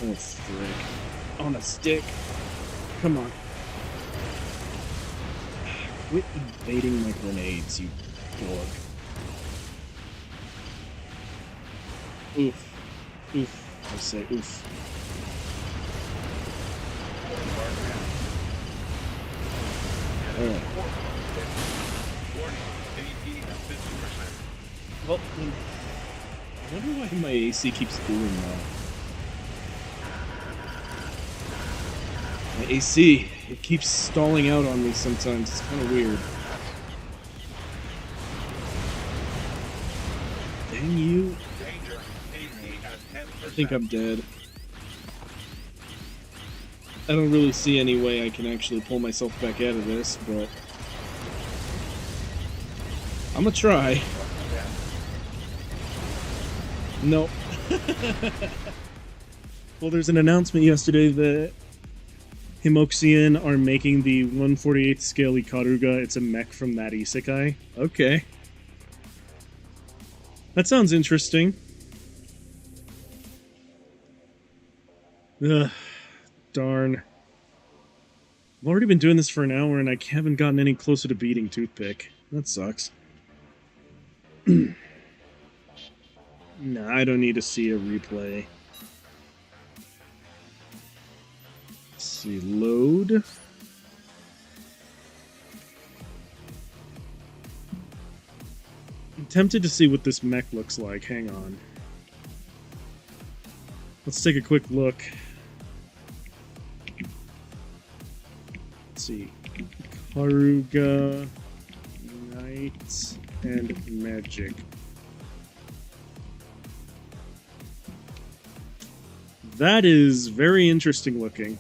Oh, frick. On a stick. Come on. Quit invading my grenades, you dork. Oof. Oof. I say oof. Alright. Well, I wonder why my AC keeps doing that. My AC, it keeps stalling out on me sometimes. It's kind of weird. Dang you. think I'm dead. I don't really see any way I can actually pull myself back out of this, but I'm gonna try. Nope. Well, there's an announcement yesterday that Himoxian are making the 1/48 scale Ikaruga. It's a mech from that isekai. Okay. That sounds interesting. Ugh. Darn. I've already been doing this for an hour and I haven't gotten any closer to beating Toothpick. That sucks. Nah, I don't need to see a replay. Let's see, load. I'm tempted to see what this mech looks like. Hang on. Let's take a quick look. Let's see. Karuga, Knight, and Magic. That is very interesting looking.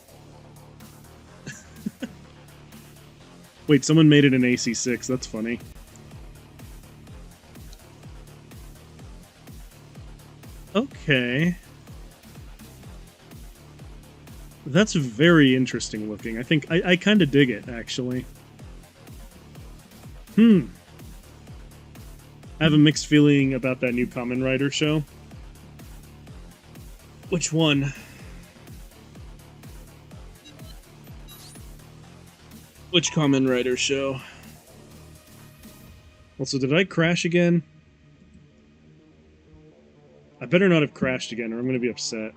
Wait, someone made it an AC6. That's funny. Okay. That's very interesting looking. I think I kind of dig it, actually. I have a mixed feeling about that new Kamen Rider show. Which one? Which Kamen Rider show? Also, did I crash again? I better not have crashed again, or I'm gonna be upset.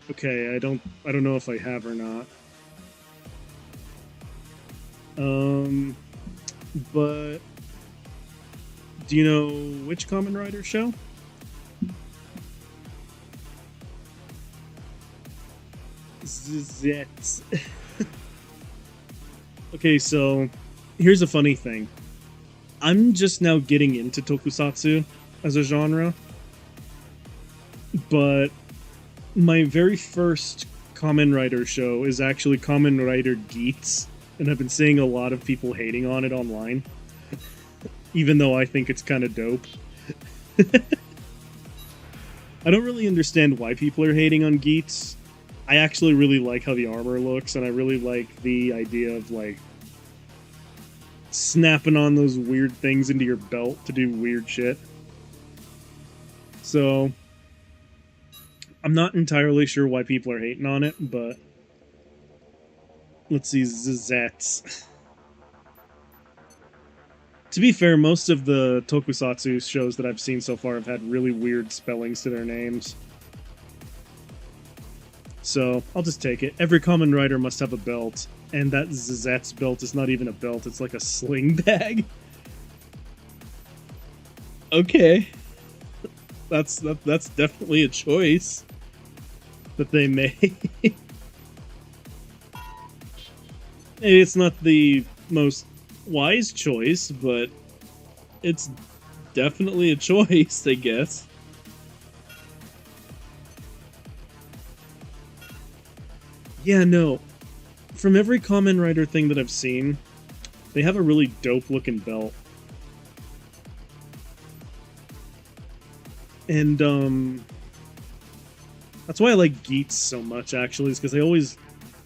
Okay, I don't know if I have or not. But do you know which Kamen Rider show? Zets. Okay, so here's a funny thing. I'm just now getting into tokusatsu as a genre, but my very first Kamen Rider show is actually Kamen Rider Geats, and I've been seeing a lot of people hating on it online, even though I think it's kind of dope. I don't really understand why people are hating on Geats. I actually really like how the armor looks, and I really like the idea of, like, snapping on those weird things into your belt to do weird shit. So I'm not entirely sure why people are hating on it, but let's see, Zets. To be fair, most of the tokusatsu shows that I've seen so far have had really weird spellings to their names. So I'll just take it. Every Kamen Rider must have a belt, and that Zets belt is not even a belt, it's like a sling bag. Okay. That's definitely a choice that they made. Maybe it's not the most wise choice, but it's definitely a choice, I guess. Yeah, no. From every Kamen Rider thing that I've seen, they have a really dope looking belt. And, that's why I like Geats so much, actually, is because they always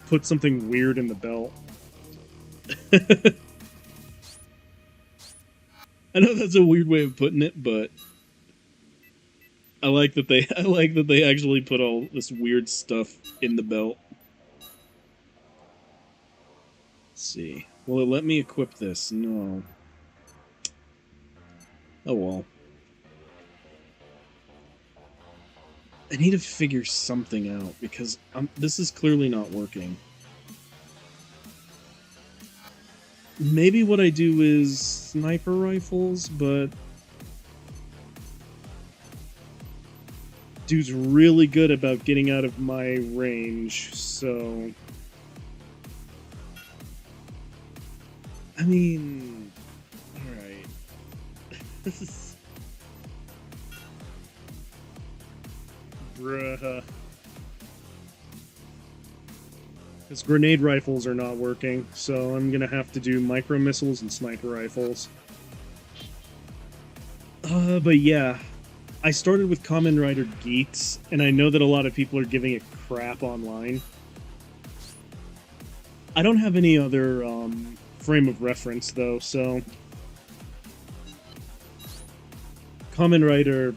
put something weird in the belt. I know that's a weird way of putting it, but I like that they actually put all this weird stuff in the belt. Let's see. Will it let me equip this? No. Oh well. I need to figure something out because this is clearly not working. Maybe what I do is sniper rifles, but dude's really good about getting out of my range, so I mean, alright. Bruh. Because grenade rifles are not working, so I'm gonna have to do micro missiles and sniper rifles. But yeah, I started with Kamen Rider Geats, and I know that a lot of people are giving it crap online. I don't have any other frame of reference though, so Kamen Rider.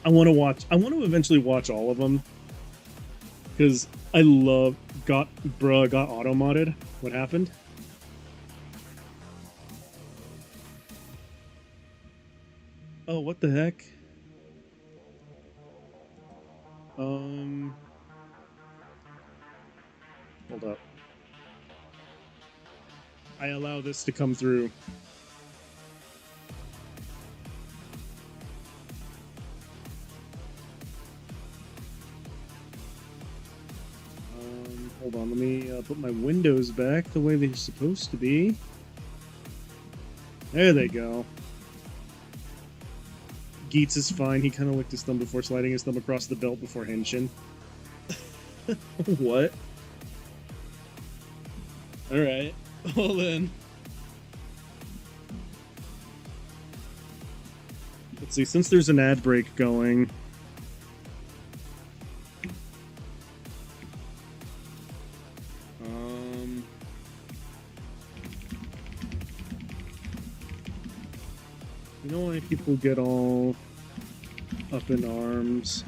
I want to eventually watch all of them because I love got auto modded. What happened? Oh, what the heck? Hold up. I allow this to come through. Hold on, let me put my windows back the way they're supposed to be. There they go. Geats is fine. He kind of licked his thumb before sliding his thumb across the belt before henshin. What? Alright. Well then. Let's see, since there's an ad break going... You know why people get all up in arms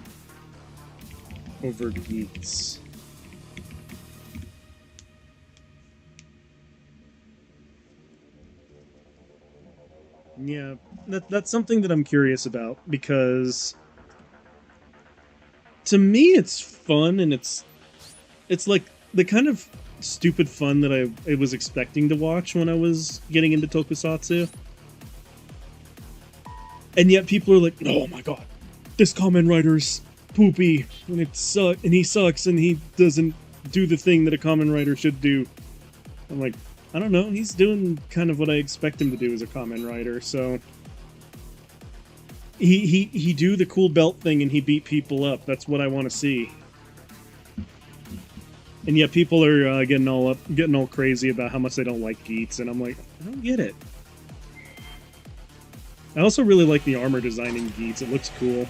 over Geats? Yeah, that's something that I'm curious about, because to me it's fun, and it's like the kind of stupid fun that I was expecting to watch when I was getting into tokusatsu. And yet people are like, oh my god, this Kamen Rider's poopy, and and he sucks, and he doesn't do the thing that a Kamen Rider should do. I'm like, I don't know, he's doing kind of what I expect him to do as a Kamen Rider, so... He do the cool belt thing and he beat people up, that's what I want to see. And yet people are getting all crazy about how much they don't like Geats, and I'm like, I don't get it. I also really like the armor design in Geats. It looks cool.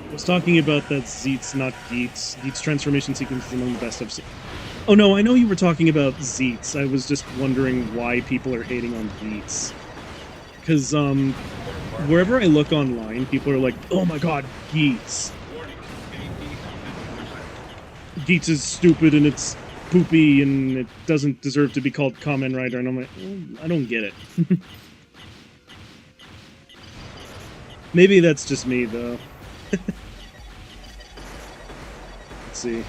I was talking about that Zeets, not Geats. Geats transformation sequence is among the best I've seen. Oh no, I know you were talking about Zeets. I was just wondering why people are hating on Geats. Because, wherever I look online, people are like, oh my god, Geats. Geats is stupid and it's poopy and it doesn't deserve to be called Kamen Rider, and I'm like, I don't get it. Maybe that's just me, though. Let's see.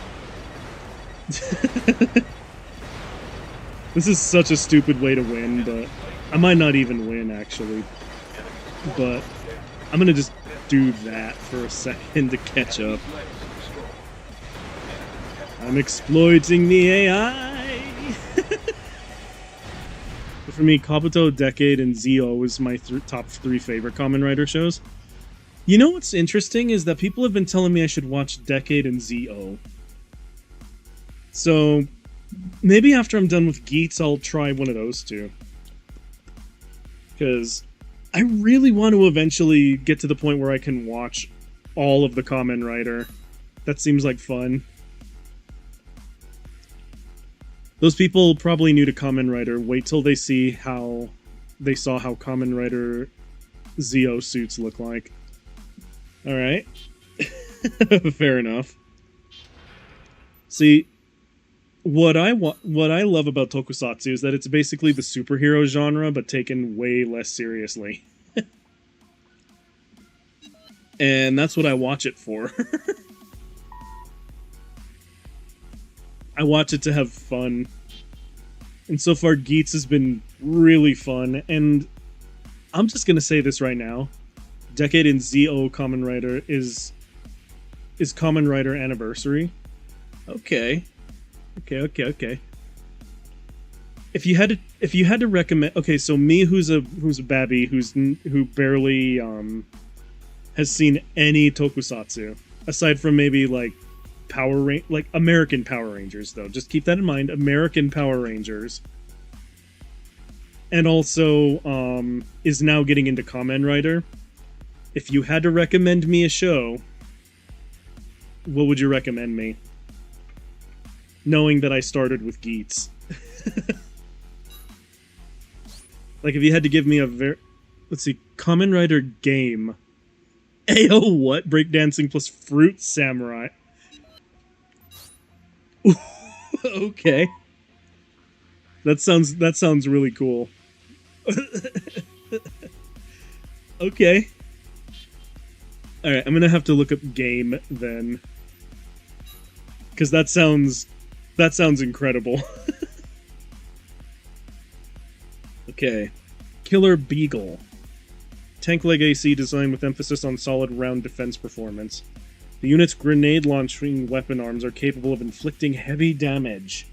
This is such a stupid way to win, but I might not even win, actually. But I'm gonna just do that for a second to catch up. I'm exploiting the AI! But for me, Kabuto, Decade, and Zi-O is my top 3 favorite Kamen Rider shows. You know what's interesting is that people have been telling me I should watch Decade and Zi-O. So, maybe after I'm done with Geats, I'll try one of those two. Because I really want to eventually get to the point where I can watch all of the Kamen Rider. That seems like fun. Those people probably new to Kamen Rider. Wait till they see how they saw how Kamen Rider Zi-O suits look like. Alright. Fair enough. See, what I love about Tokusatsu is that it's basically the superhero genre, but taken way less seriously. And that's what I watch it for. I watch it to have fun. And so far, Geats has been really fun. And I'm just going to say this right now. Decade and Zi-O Kamen Rider is is Kamen Rider Anniversary. Okay. Okay. If you had to recommend, okay, so me, who's a babby, who barely has seen any tokusatsu aside from maybe like like American Power Rangers, though. Just keep that in mind, American Power Rangers. And also is now getting into Kamen Rider. If you had to recommend me a show, what would you recommend me? Knowing that I started with Geats. Like, if you had to give me a let's see, Kamen Rider game. Ayo, what? Breakdancing plus Fruit Samurai. Okay. That sounds really cool. Okay. Alright, I'm gonna have to look up game then. Because that sounds incredible. Okay. Killer Beagle. Tank leg AC design with emphasis on solid round defense performance. The unit's grenade launching weapon arms are capable of inflicting heavy damage.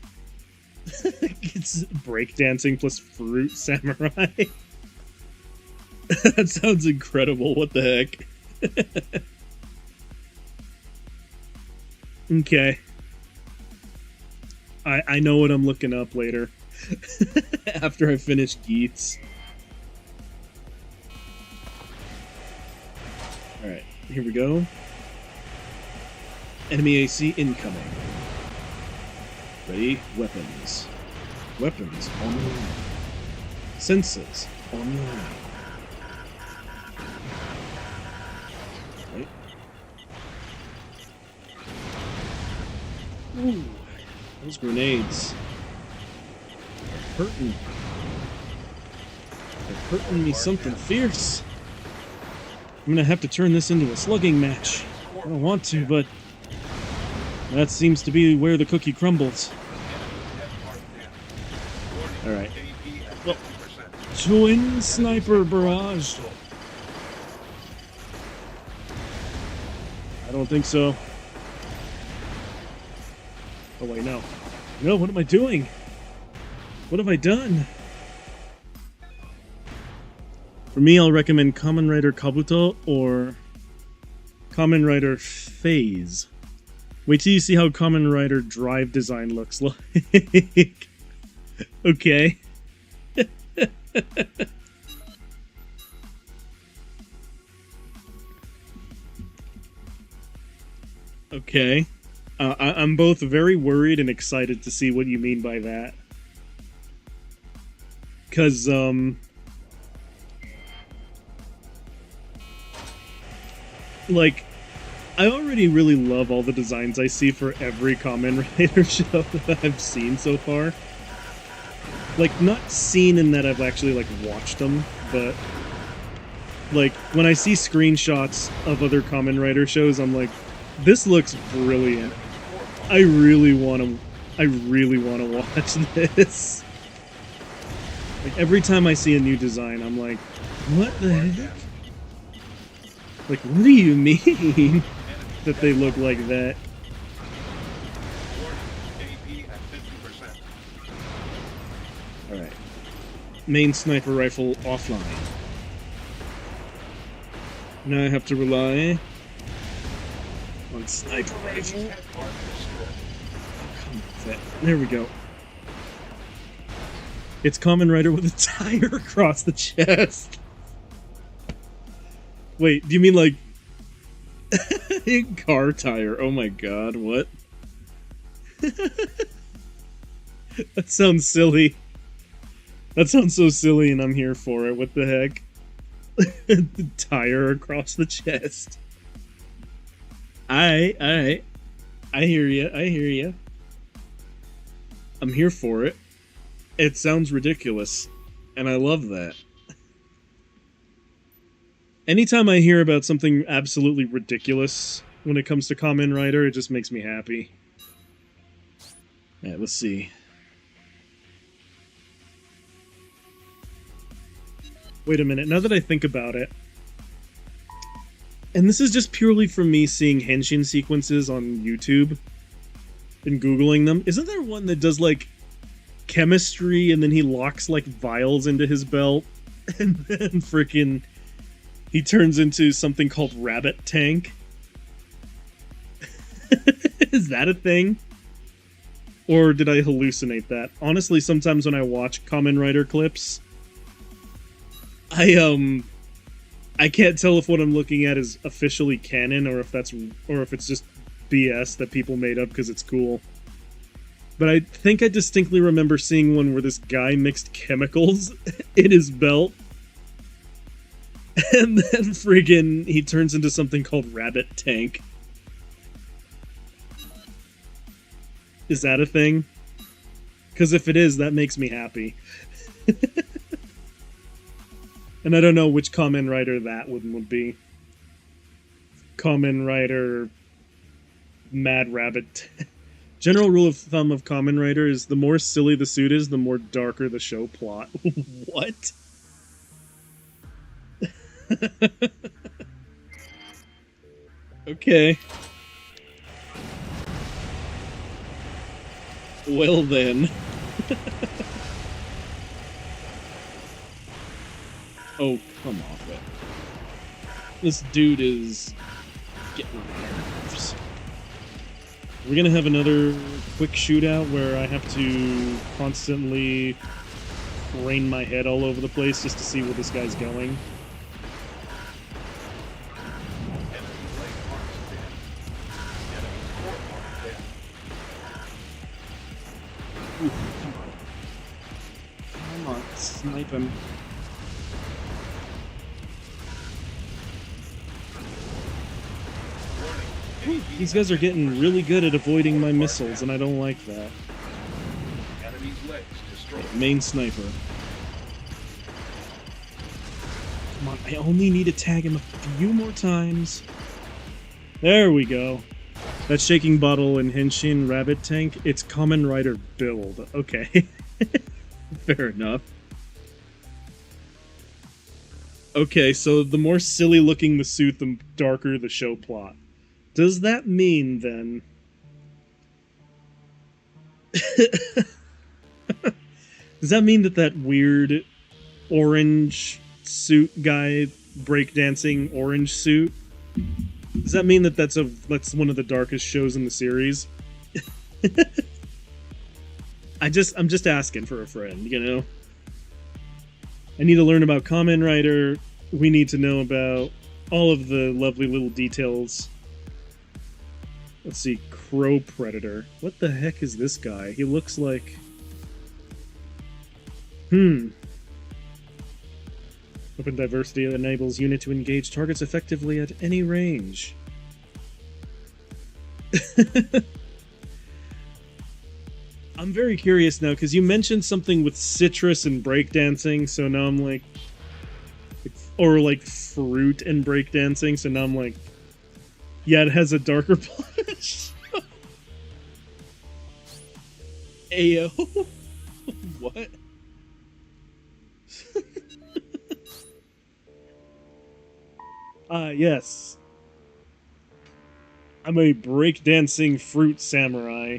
It's breakdancing plus Fruit Samurai. That sounds incredible. What the heck? Okay. I know what I'm looking up later. After I finish Geats. Alright, here we go. Enemy AC incoming. Ready? Weapons. Weapons online. Senses online. Right. Ooh, those grenades. Hurting. They're hurting me something fierce. I'm gonna have to turn this into a slugging match. I don't want to, but that seems to be where the cookie crumbles. Alright. Well, Twin Sniper Barrage. I don't think so. Oh wait, no. No, what am I doing? What have I done? For me, I'll recommend Kamen Rider Kabuto or Kamen Rider Phase. Wait till you see how Kamen Rider Drive design looks like. Okay. Okay. I'm both very worried and excited to see what you mean by that. Because, like, I already really love all the designs I see for every Kamen Rider show that I've seen so far. Like, not seen in that I've actually, like, watched them, but, like, when I see screenshots of other Kamen Rider shows, I'm like, this looks brilliant. I really want to watch this. Like, every time I see a new design, I'm like, what the heck? Like, what do you mean that they look like that? Alright. Main sniper rifle offline. Now I have to rely on sniper rifle. There we go. It's Kamen Rider with a tire across the chest. Wait, do you mean like a car tire? Oh my god, what? That sounds silly. That sounds so silly and I'm here for it. What the heck? The tire across the chest. Alright. I hear ya. I'm here for it. It sounds ridiculous, and I love that. Anytime I hear about something absolutely ridiculous when it comes to Kamen Rider, it just makes me happy. Alright, let's see. Wait a minute, now that I think about it, And this is just purely from me seeing henshin sequences on YouTube and Googling them. Isn't there one that does, like, chemistry and then he locks, like, vials into his belt? And then freaking he turns into something called Rabbit Tank? Is that a thing? Or did I hallucinate that? Honestly, sometimes when I watch Kamen Rider clips, I can't tell if what I'm looking at is officially canon or if it's just BS that people made up because it's cool. But I think I distinctly remember seeing one where this guy mixed chemicals in his belt. And then friggin' he turns into something called Rabbit Tank. Is that a thing? Because if it is, that makes me happy. And I don't know which Kamen Rider that one would be. Kamen Rider... Mad Rabbit. General rule of thumb of Kamen Rider is the more silly the suit is, the more darker the show plot. What? Okay. Well then. Oh, come off it. This dude is getting on my nerves. We're gonna have another quick shootout where I have to constantly crane my head all over the place just to see where this guy's going. Ooh, come on, snipe him. These guys are getting really good at avoiding my missiles, and I don't like that. Main sniper. Come on, I only need to tag him a few more times. There we go. That shaking bottle in Henshin Rabbit Tank, it's Kamen Rider build. Okay. Fair enough. Okay, so the more silly looking the suit, the darker the show plot. Does that mean, then... Does that mean that weird orange suit guy, breakdancing orange suit, does that mean that that's one of the darkest shows in the series? I'm just asking for a friend, you know? I need to learn about Kamen Rider. We need to know about all of the lovely little details. Let's see, Crow Predator. What the heck is this guy? He looks like... Open diversity enables unit to engage targets effectively at any range. I'm very curious now, because you mentioned something with citrus and breakdancing, so now I'm like... Or like fruit and breakdancing, so now I'm like... Yeah, it has a darker polish. Ayo. What? Yes. I'm a breakdancing fruit samurai.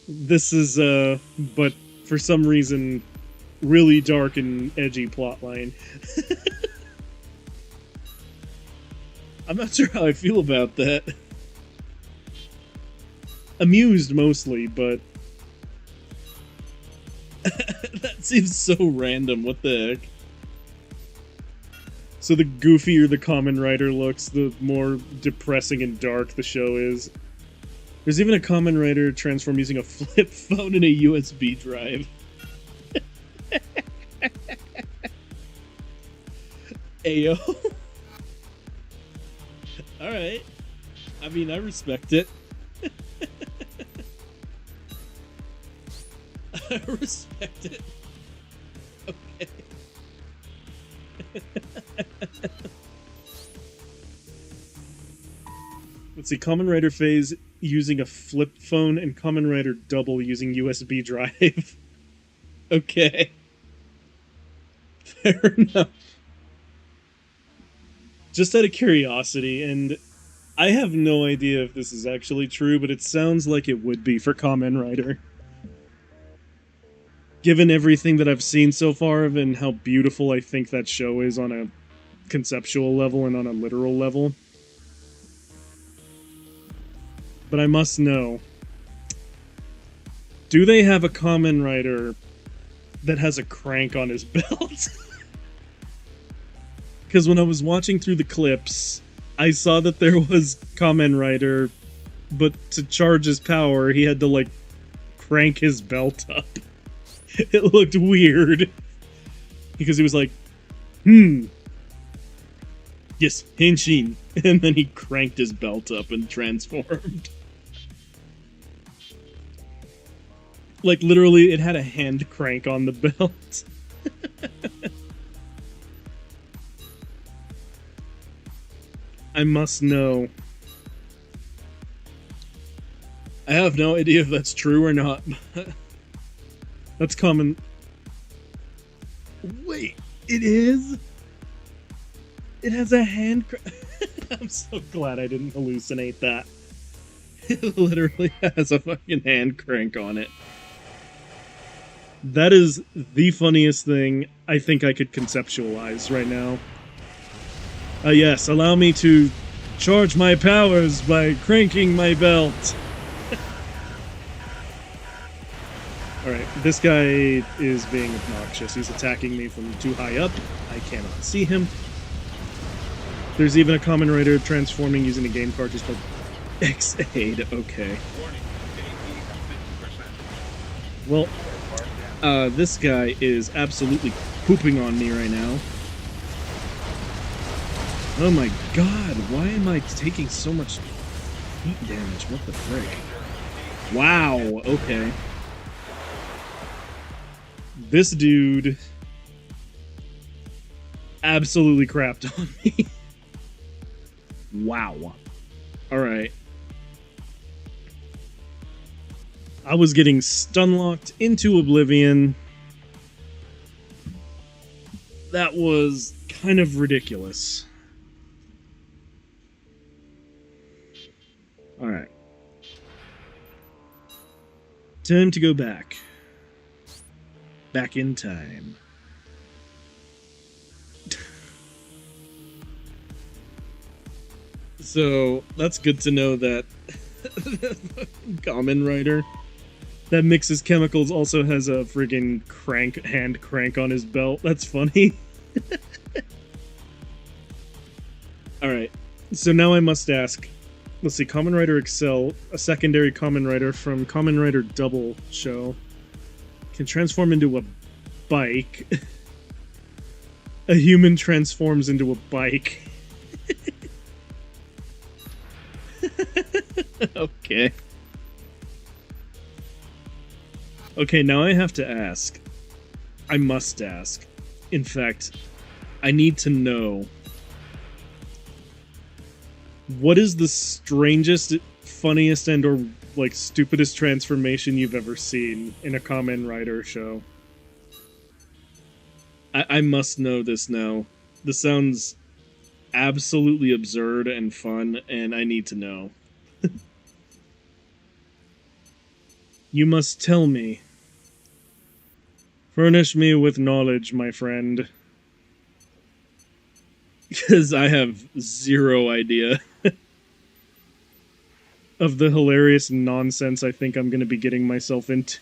This is, but for some reason, really dark and edgy plotline. I'm not sure how I feel about that. Amused, mostly, but... That seems so random, what the heck? So the goofier the Kamen Rider looks, the more depressing and dark the show is. There's even a Kamen Rider transform using a flip phone and a USB drive. Ayo. Alright. I mean, I respect it. I respect it. Okay. Let's see, Kamen Rider phase using a flip phone and Kamen Rider double using USB drive. Okay. Fair enough. Just out of curiosity, and I have no idea if this is actually true, but it sounds like it would be for Kamen Rider. Given everything that I've seen so far and how beautiful I think that show is on a conceptual level and on a literal level. But I must know, do they have a Kamen Rider that has a crank on his belt? Because when I was watching through the clips, I saw that there was Kamen Rider, but to charge his power, he had to, like, crank his belt up. It looked weird. Because he was like, yes, Henshin. And then he cranked his belt up and transformed. Like, literally, it had a hand crank on the belt. I must know. I have no idea if that's true or not. That's common. Wait, it is? It has a hand crank. I'm so glad I didn't hallucinate that. It literally has a fucking hand crank on it. That is the funniest thing I think I could conceptualize right now. Yes, allow me to charge my powers by cranking my belt. Alright, this guy is being obnoxious. He's attacking me from too high up. I cannot see him. There's even a Kamen Rider transforming using a game cartridge called X-Aid. Okay. Well, this guy is absolutely pooping on me right now. Oh my god, why am I taking so much heat damage? What the frick? Wow, okay. This dude absolutely crapped on me. Wow. Alright. I was getting stun-locked into oblivion. That was kind of ridiculous. Alright. Time to go back. Back in time. So, that's good to know that Kamen Rider that mixes chemicals also has a friggin' hand crank on his belt. That's funny. Alright, so now I must ask. Let's see, Kamen Rider Excel, a secondary Kamen Rider from Kamen Rider Double show, can transform into a bike. A human transforms into a bike. Okay. Okay, now I have to ask. I must ask. In fact, I need to know. What is the strangest, funniest, and or, like, stupidest transformation you've ever seen in a Kamen Rider show? I must know this now. This sounds absolutely absurd and fun, and I need to know. You must tell me. Furnish me with knowledge, my friend. Because I have zero idea of the hilarious nonsense I think I'm going to be getting myself into.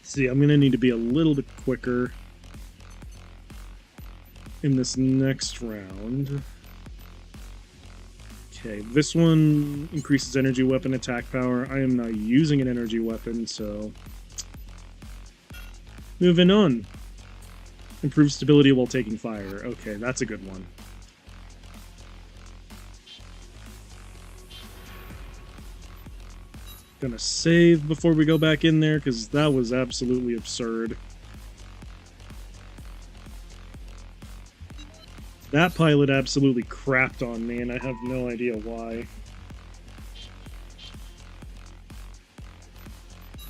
See, I'm going to need to be a little bit quicker in this next round. Okay, this one increases energy weapon attack power. I am not using an energy weapon, so... Moving on. Improves stability while taking fire. Okay, that's a good one. Gonna save before we go back in there, because that was absolutely absurd. That pilot absolutely crapped on me, and I have no idea why.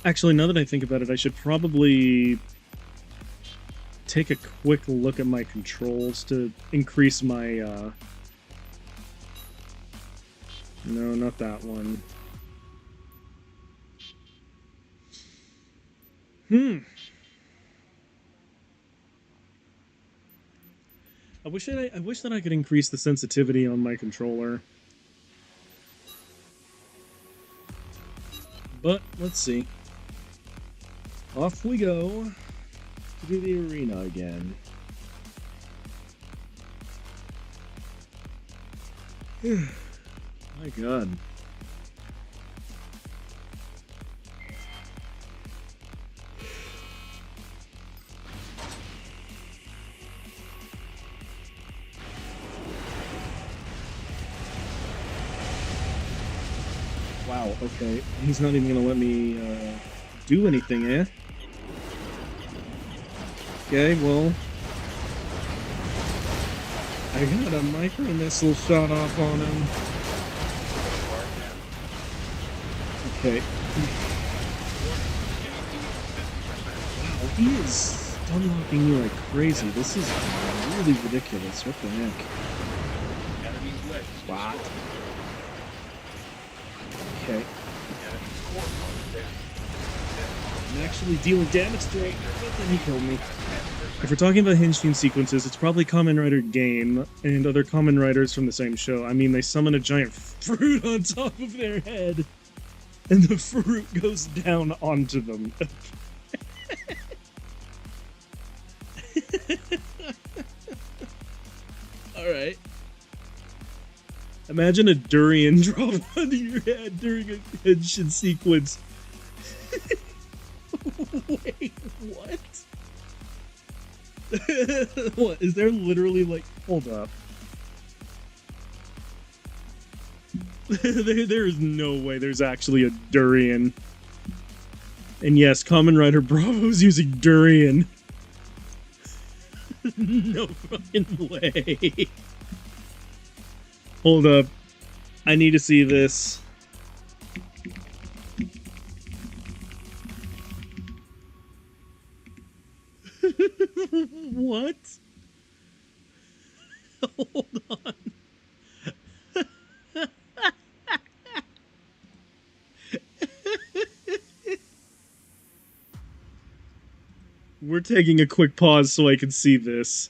Actually, now that I think about it, I should probably take a quick look at my controls to increase my, No, not that one. I wish that I could increase the sensitivity on my controller. But, let's see. Off we go to do the arena again. My god. Wow, okay. He's not even gonna let me, do anything, eh? Okay, well... I got a micro missile shot off on him. Okay. Wow, he is stun-locking me like crazy. This is really ridiculous. What the heck? What? Okay. I'm actually dealing damage to him, but then he killed me. If we're talking about hinge team sequences, it's probably Kamen Rider Game and other Kamen Riders from the same show. I mean, they summon a giant fruit on top of their head, and the fruit goes down onto them. Alright. Imagine a durian drop onto your head during a henshin sequence. Wait, what? What? Is there literally like... Hold up. there is no way there's actually a durian. And yes, Kamen Rider Bravo's using durian. No fucking way. Hold up. I need to see this. What? Hold on. We're taking a quick pause so I can see this.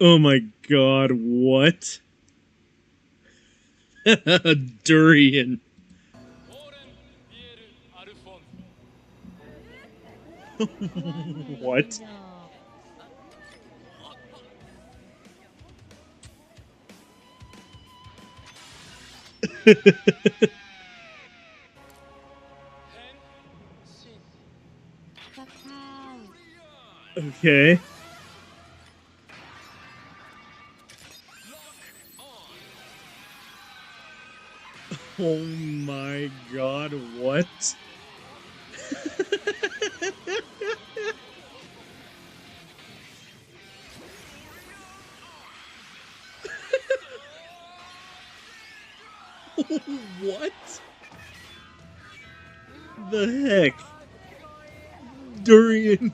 Oh my god, what? Durian. What? Okay. Oh my god, what? What? The heck? Durian.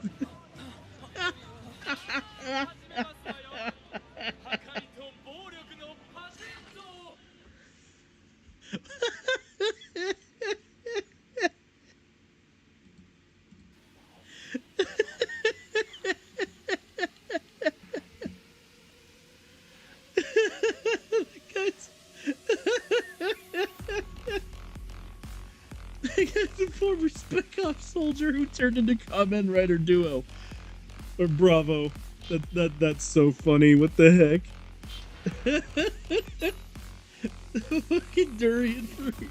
The former Spec Ops soldier who turned into Kamen Rider Duo. Or Bravo. That's so funny. What the heck? The fucking durian fruit.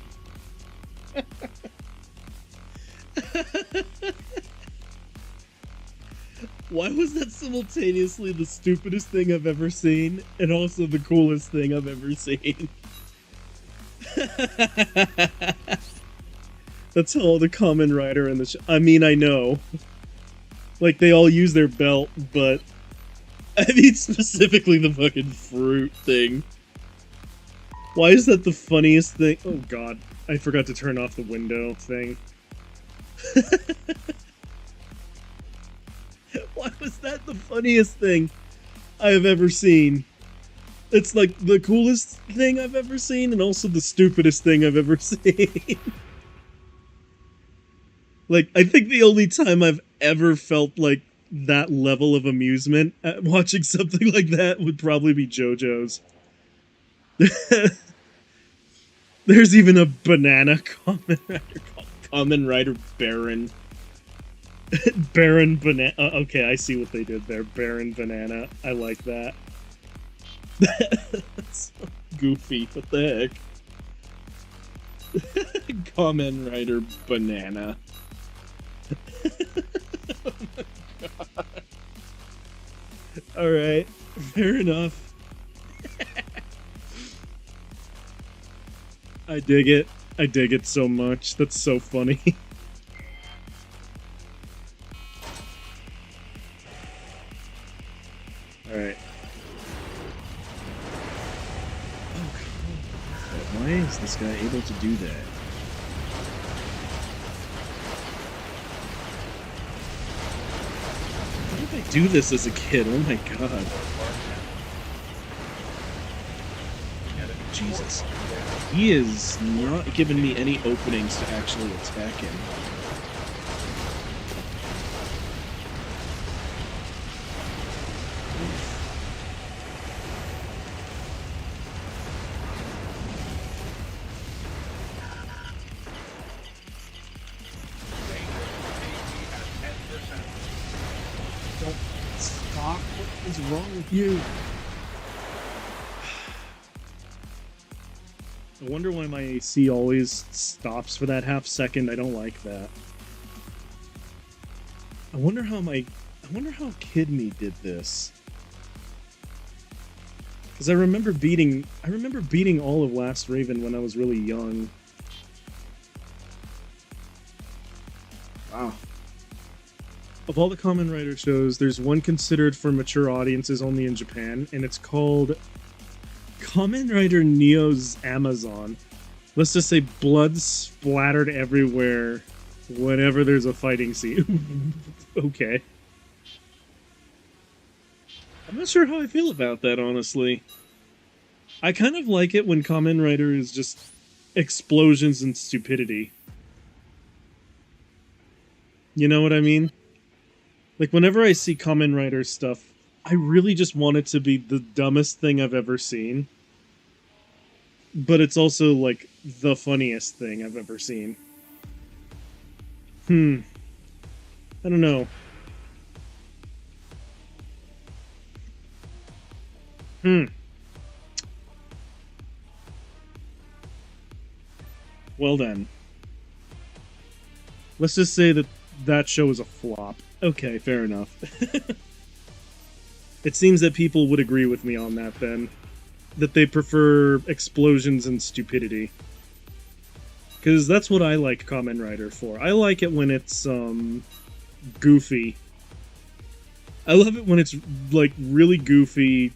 Why was that simultaneously the stupidest thing I've ever seen and also the coolest thing I've ever seen? That's how all the Kamen Rider in the I mean, I know. Like, they all use their belt, but... I mean, specifically the fucking fruit thing. Why is that the funniest thing? Oh god, I forgot to turn off the window thing. Why was that the funniest thing I have ever seen? It's like the coolest thing I've ever seen and also the stupidest thing I've ever seen. Like, I think the only time I've ever felt like that level of amusement at watching something like that would probably be JoJo's. There's even a banana Kamen Rider Baron. Baron Banana. Okay, I see what they did there. Baron Banana. I like that. That's so goofy. What the heck? Kamen Rider Banana. Oh my god. Alright, fair enough. I dig it. I dig it so much. That's so funny. Alright. Oh, God. Why is this guy able to do that? Why did I do this as a kid? Oh my god. Jesus. He is not giving me any openings to actually attack him. Don't stop. What is wrong with you? I wonder why my AC always stops for that half second. I don't like that. I wonder how Kid Me did this. Because I remember beating all of Last Raven when I was really young. Wow. Of all the Kamen Rider shows, there's one considered for mature audiences only in Japan, and it's called Kamen Rider Neo's Amazon. Let's just say blood splattered everywhere whenever there's a fighting scene. Okay. I'm not sure how I feel about that, honestly. I kind of like it when Kamen Rider is just explosions and stupidity. You know what I mean? Like, whenever I see Kamen Rider stuff, I really just want it to be the dumbest thing I've ever seen. But it's also, like, the funniest thing I've ever seen. I don't know. Well then. Let's just say that that show is a flop. Okay, fair enough. It seems that people would agree with me on that then. That they prefer explosions and stupidity. Because that's what I like Kamen Rider for. I like it when it's, goofy. I love it when it's, like, really goofy,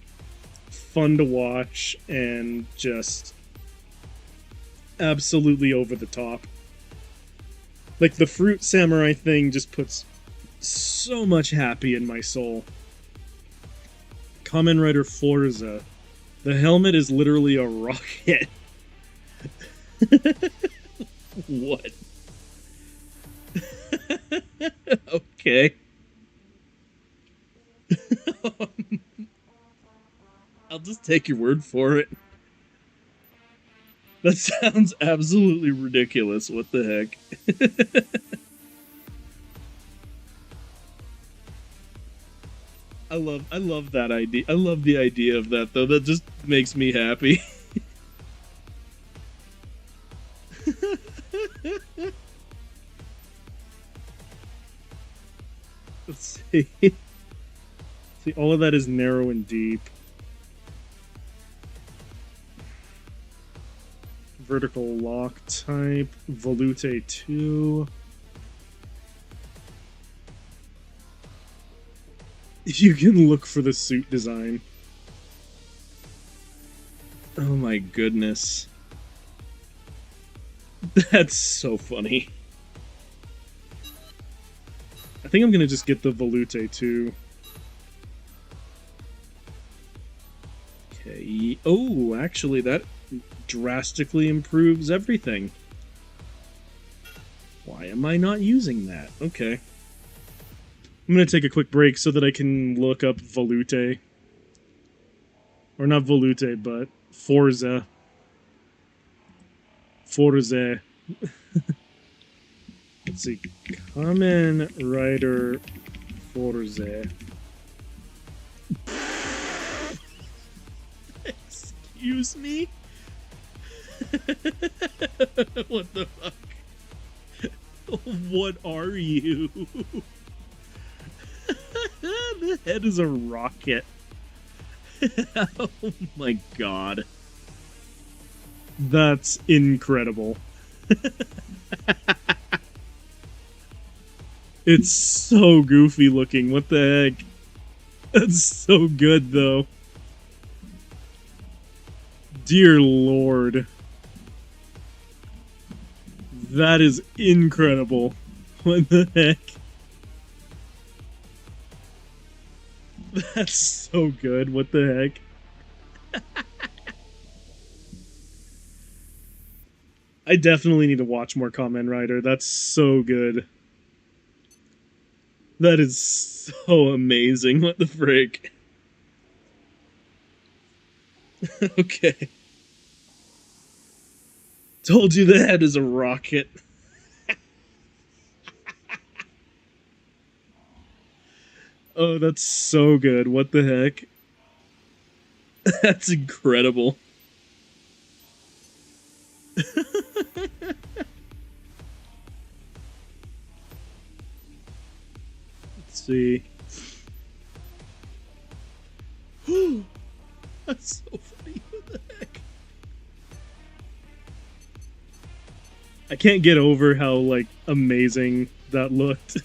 fun to watch, and just absolutely over the top. Like, the Fruit Samurai thing just puts so much happy in my soul. Kamen Rider Forza. The helmet is literally a rocket. What? Okay. I'll just take your word for it. That sounds absolutely ridiculous. What the heck? I love that idea. I love the idea of that though. That just makes me happy. Let's see. See, all of that is narrow and deep. Vertical lock type, Volute 2. You can look for the suit design. Oh my goodness. That's so funny. I think I'm gonna just get the Volute too. Okay. Oh, actually, that drastically improves everything. Why am I not using that? Okay. I'm gonna take a quick break so that I can look up Volute. Or not Volute, but Forza. Forza. Let's see. Kamen Rider Forza. Excuse me? What the fuck? What are you? The head is a rocket. Oh my god. That's incredible. It's so goofy looking. What the heck? That's so good, though. Dear Lord. That is incredible. What the heck? That's so good. What the heck? I definitely need to watch more Kamen Rider. That's so good. That is so amazing. What the frick? Okay. Told you the head is a rocket. Oh, that's so good. What the heck? That's incredible. Let's see. That's so funny. What the heck? I can't get over how, like, amazing that looked.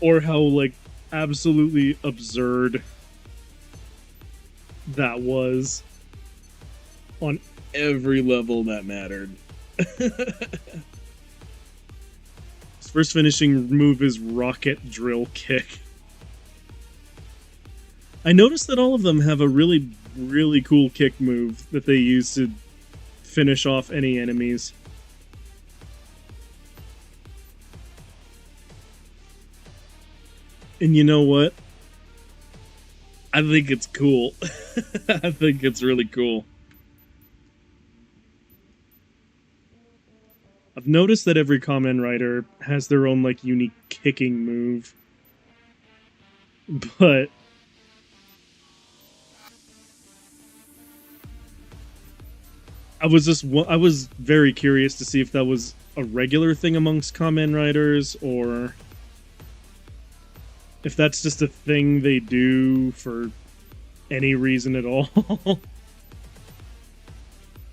Or how, like, absolutely absurd that was on every level that mattered. His first finishing move is Rocket Drill Kick. I noticed that all of them have a really, really cool kick move that they use to finish off any enemies. And you know what? I think it's cool. I think it's really cool. I've noticed that every Kamen Rider has their own, like, unique kicking move. But I was very curious to see if that was a regular thing amongst Kamen Riders, or if that's just a thing they do for any reason at all.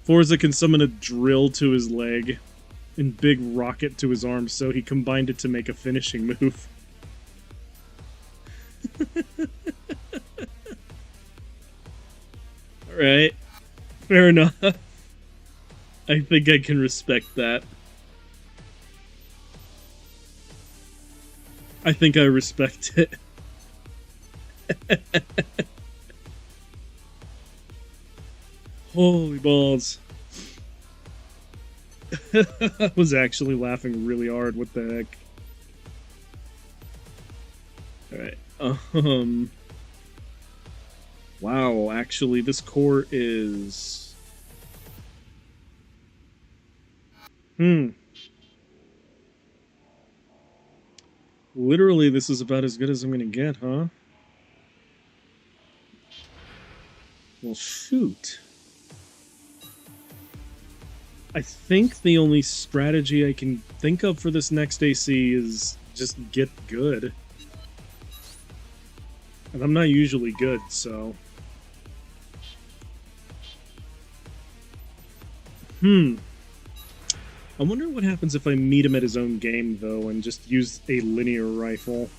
Forza can summon a drill to his leg and big rocket to his arm, so he combined it to make a finishing move. Alright. Fair enough. I think I can respect that. I think I respect it. Holy balls. I was actually laughing really hard. What the heck? Alright. Wow, actually, this core is... Literally, this is about as good as I'm gonna get, huh? Well, shoot. I think the only strategy I can think of for this next AC is just get good. And I'm not usually good, so... I wonder what happens if I meet him at his own game, though, and just use a linear rifle.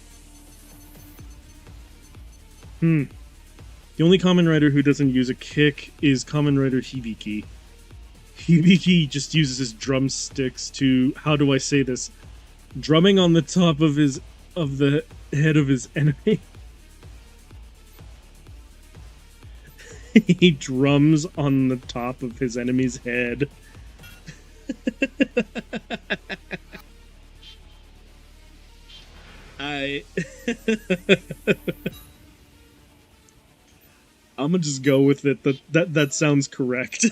The only Kamen Rider who doesn't use a kick is Kamen Rider Hibiki. Hibiki just uses his drumsticks to, how do I say this? Drumming on the top of the head of his enemy. He drums on the top of his enemy's head. I'm gonna just go with it. That sounds correct.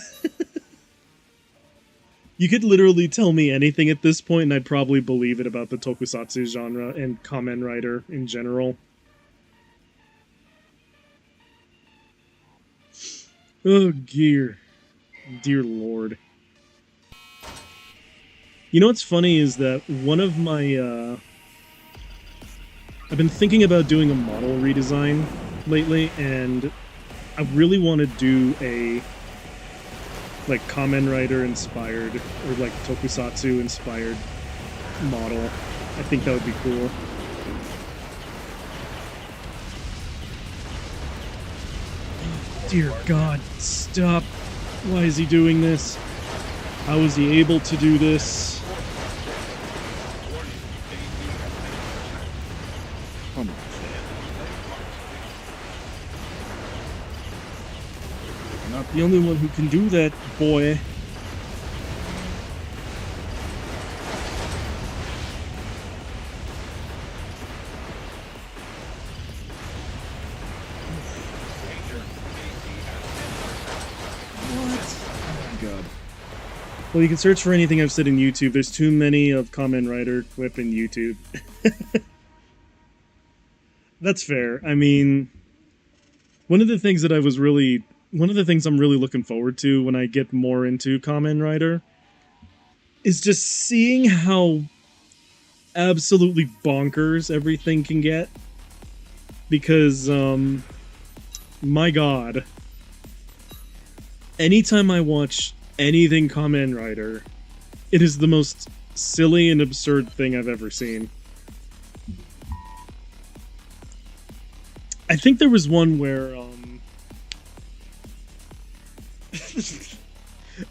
You could literally tell me anything at this point, and I'd probably believe it about the tokusatsu genre and Kamen Rider in general. Oh, dear lord. You know what's funny is that one of my, I've been thinking about doing a model redesign lately, and I really want to do a, like, Kamen Rider inspired, or like Tokusatsu inspired model. I think that would be cool. Dear God, stop. Why is he doing this? How is he able to do this? Come on. You're not the only one who can do that, boy. Well, you can search for anything I've said in YouTube. There's too many of Kamen Rider clip in YouTube. That's fair. I mean, one of the things I'm really looking forward to when I get more into Kamen Rider is just seeing how absolutely bonkers everything can get. Because, my God, anytime I watch anything Kamen Rider, it is the most silly and absurd thing I've ever seen. I think there was one where,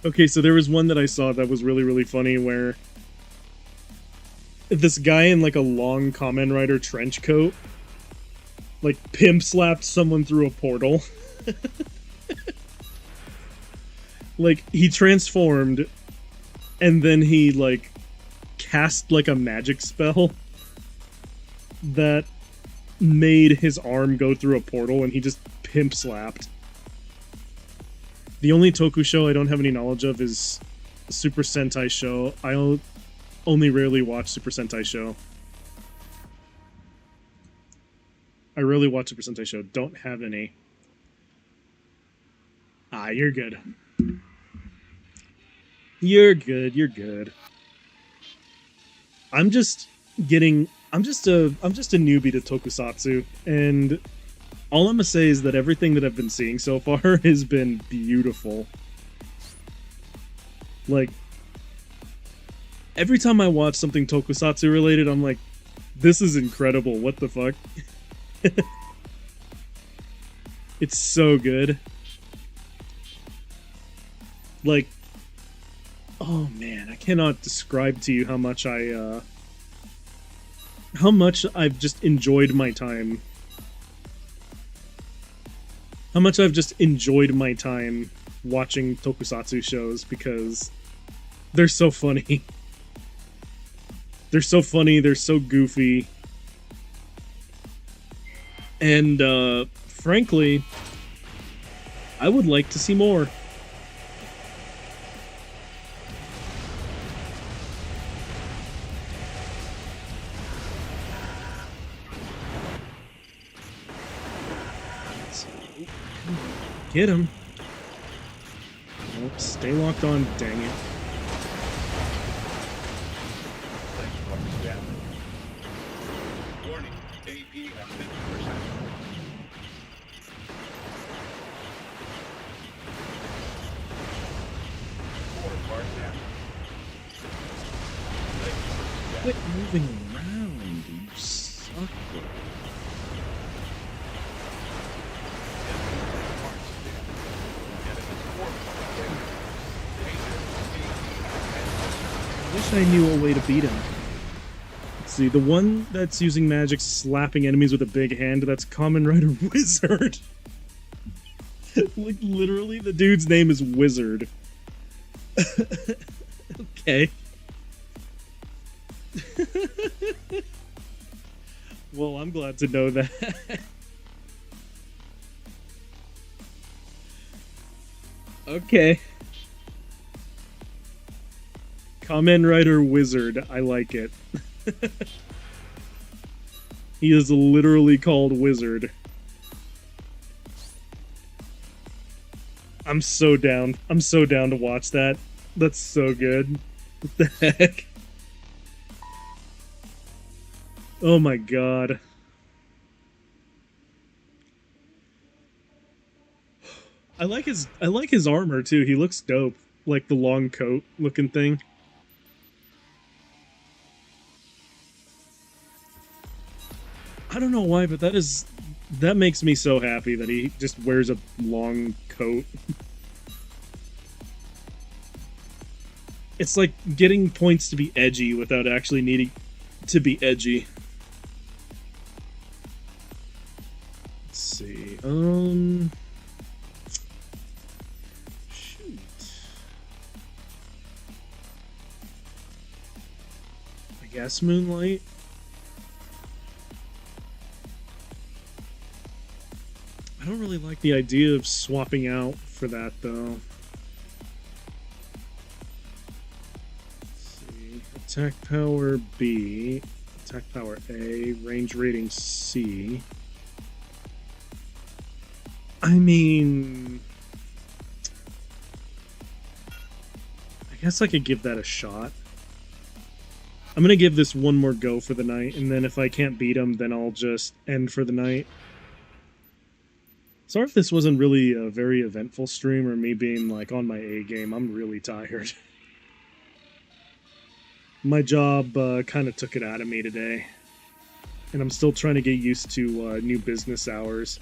okay, so there was one that I saw that was really, really funny where this guy in, like, a long Kamen Rider trench coat, like, pimp slapped someone through a portal. Like, he transformed, and then he, like, cast, like, a magic spell that made his arm go through a portal, and he just pimp slapped. The only Toku show I don't have any knowledge of is Super Sentai Show. I only rarely watch Super Sentai Show. I rarely watch Super Sentai Show. Don't have any. Ah, you're good. You're good, you're good. I'm just a newbie to Tokusatsu, and all I'm gonna say is that everything that I've been seeing so far has been beautiful. Like, every time I watch something Tokusatsu related, I'm like, this is incredible, what the fuck? It's so good. Like, oh man, I cannot describe to you how much I've just enjoyed my time. How much I've just enjoyed my time watching Tokusatsu shows, because they're so funny. They're so funny, they're so goofy. And, frankly, I would like to see more. Get him. Oh, stay locked on, dang it. Warning, AP at 50%. Quit moving around, you sucker. wish I knew a way to beat him. Let's see, the one that's using magic slapping enemies with a big hand, that's Kamen Rider Wizard. Like, literally, the dude's name is Wizard. Okay. Well, I'm glad to know that. Okay. Kamen Rider Wizard, I like it. He is literally called Wizard. I'm so down. I'm so down to watch that. That's so good. What the heck? Oh my god. I like his armor too. He looks dope. Like the long coat looking thing. I don't know why, but that makes me so happy that he just wears a long coat. It's like getting points to be edgy without actually needing to be edgy. Let's see. Shoot. I guess Moonlight. I don't really like the idea of swapping out for that, though. Let's see. Attack power B. Attack power A. Range rating C. I mean... I guess I could give that a shot. I'm gonna give this one more go for the night, and then if I can't beat him, then I'll just end for the night. Sorry if this wasn't really a very eventful stream or me being like on my A game. I'm really tired. My job kind of took it out of me today. And I'm still trying to get used to new business hours.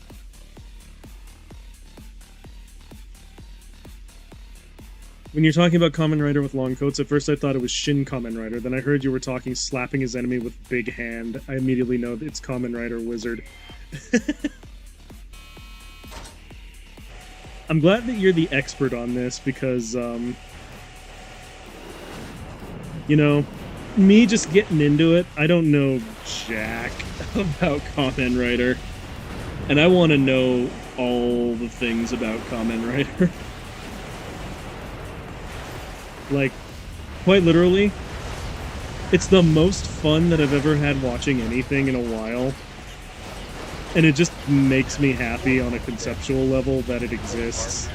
When you're talking about Kamen Rider with long coats, at first I thought it was Shin Kamen Rider. Then I heard you were talking slapping his enemy with big hand. I immediately know that it's Kamen Rider Wizard. I'm glad that you're the expert on this because, you know, me just getting into it, I don't know jack about Kamen Rider. And I want to know all the things about Kamen Rider. Like, quite literally, it's the most fun that I've ever had watching anything in a while. And it just makes me happy on a conceptual level that it exists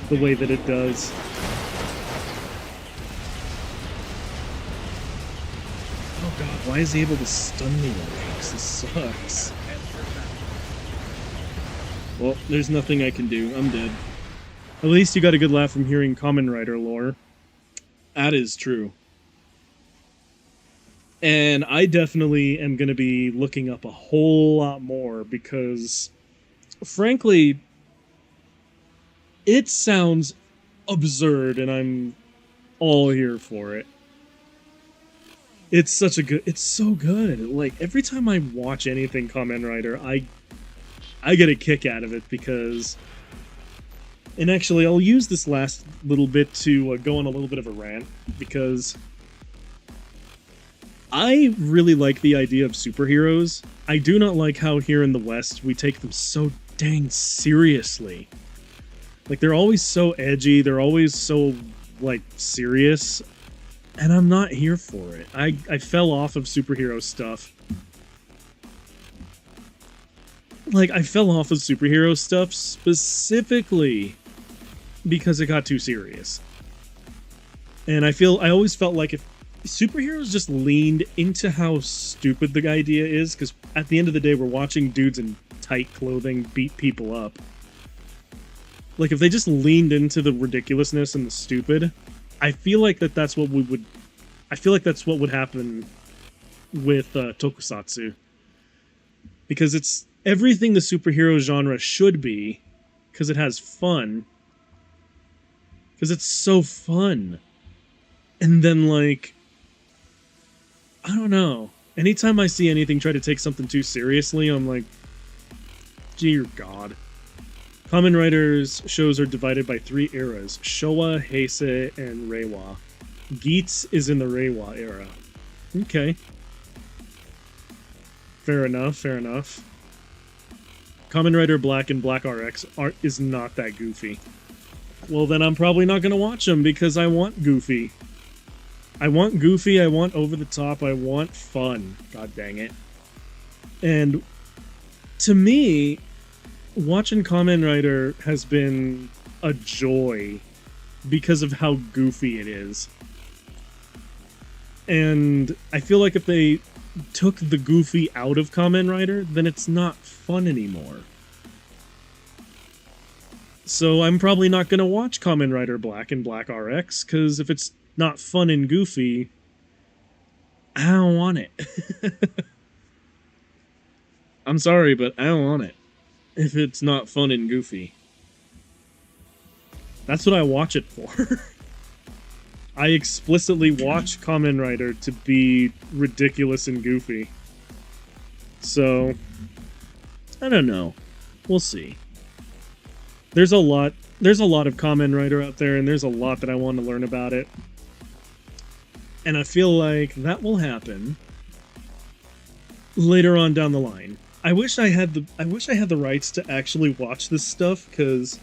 the way that it does. Oh god, why is he able to stun me like this? This sucks. Well, there's nothing I can do. I'm dead. At least you got a good laugh from hearing Kamen Rider lore. That is true. And I definitely am going to be looking up a whole lot more because, frankly, it sounds absurd and I'm all here for it. It's such a good... It's so good. Like, every time I watch anything Kamen Rider, I get a kick out of it because... And actually, I'll use this last little bit to go on a little bit of a rant because... I really like the idea of superheroes. I do not like how here in the West we take them so dang seriously. Like, they're always so edgy, they're always so, like, serious, and I'm not here for it. I fell off of superhero stuff. Like, I fell off of superhero stuff specifically because it got too serious. And I always felt like if superheroes just leaned into how stupid the idea is, because at the end of the day, we're watching dudes in tight clothing beat people up. Like, if they just leaned into the ridiculousness and the stupid, I feel like that's what would happen with tokusatsu. Because it's everything the superhero genre should be, because it has fun. Because it's so fun. And then, like, I don't know. Anytime I see anything try to take something too seriously, I'm like, dear God. Kamen Rider's shows are divided by 3 eras: Showa, Heisei, and Reiwa. Geats is in the Reiwa era. Okay. Fair enough, fair enough. Kamen Rider Black and Black RX is not that goofy. Well, then I'm probably not going to watch them because I want goofy. I want goofy, I want over the top, I want fun. God dang it. And to me, watching Kamen Rider has been a joy because of how goofy it is. And I feel like if they took the goofy out of Kamen Rider, then it's not fun anymore. So I'm probably not going to watch Kamen Rider Black and Black RX, because if it's not fun and goofy, I don't want it. I'm sorry, but I don't want it if it's not fun and goofy. That's what I watch it for. I explicitly watch Kamen Rider to be ridiculous and goofy. So, I don't know. We'll see. There's a lot of Kamen Rider out there, and there's a lot that I want to learn about it. And I feel like that will happen later on down the line. I wish I had the rights to actually watch this stuff, because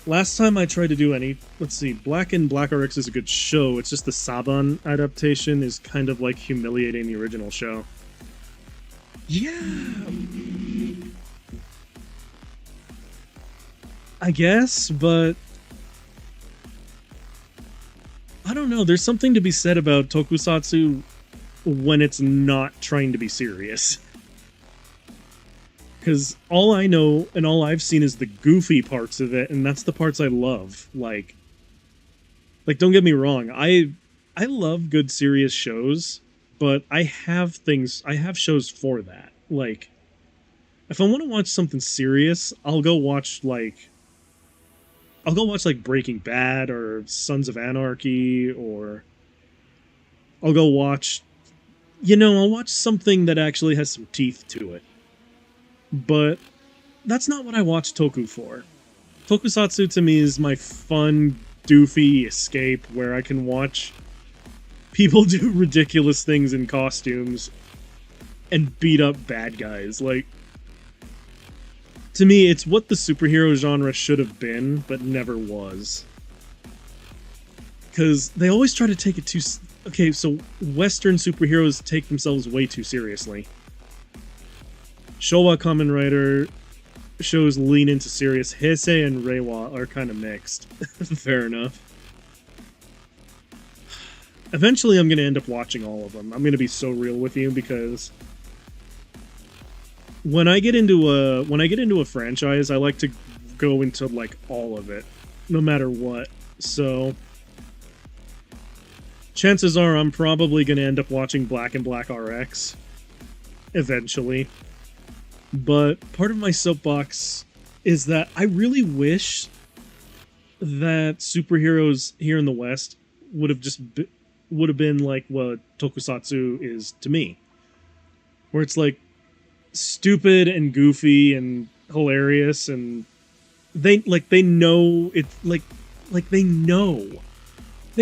last time I tried to do let's see, Black and Black RX is a good show, it's just the Saban adaptation is kind of like humiliating the original show. Yeah! I guess, but I don't know, there's something to be said about tokusatsu when it's not trying to be serious. Because all I know and all I've seen is the goofy parts of it, and that's the parts I love. Like don't get me wrong, I love good serious shows, but I have shows for that. Like, if I want to watch something serious, I'll go watch Breaking Bad or Sons of Anarchy, or I'll go watch, I'll watch something that actually has some teeth to it. But that's not what I watch Toku for. Tokusatsu to me is my fun, doofy escape where I can watch people do ridiculous things in costumes and beat up bad guys. Like, to me, it's what the superhero genre should have been, but never was. Because they always try to take it too... Okay, so Western superheroes take themselves way too seriously. Showa Kamen Rider shows lean into serious. Heisei and Reiwa are kind of mixed. Fair enough. Eventually, I'm going to end up watching all of them. I'm going to be so real with you, because when I get into a franchise, I like to go into like all of it, no matter what. So chances are I'm probably going to end up watching Black and Black RX eventually. But part of my soapbox is that I really wish that superheroes here in the West would have been like what tokusatsu is to me, where it's like stupid and goofy and hilarious, and they know it, they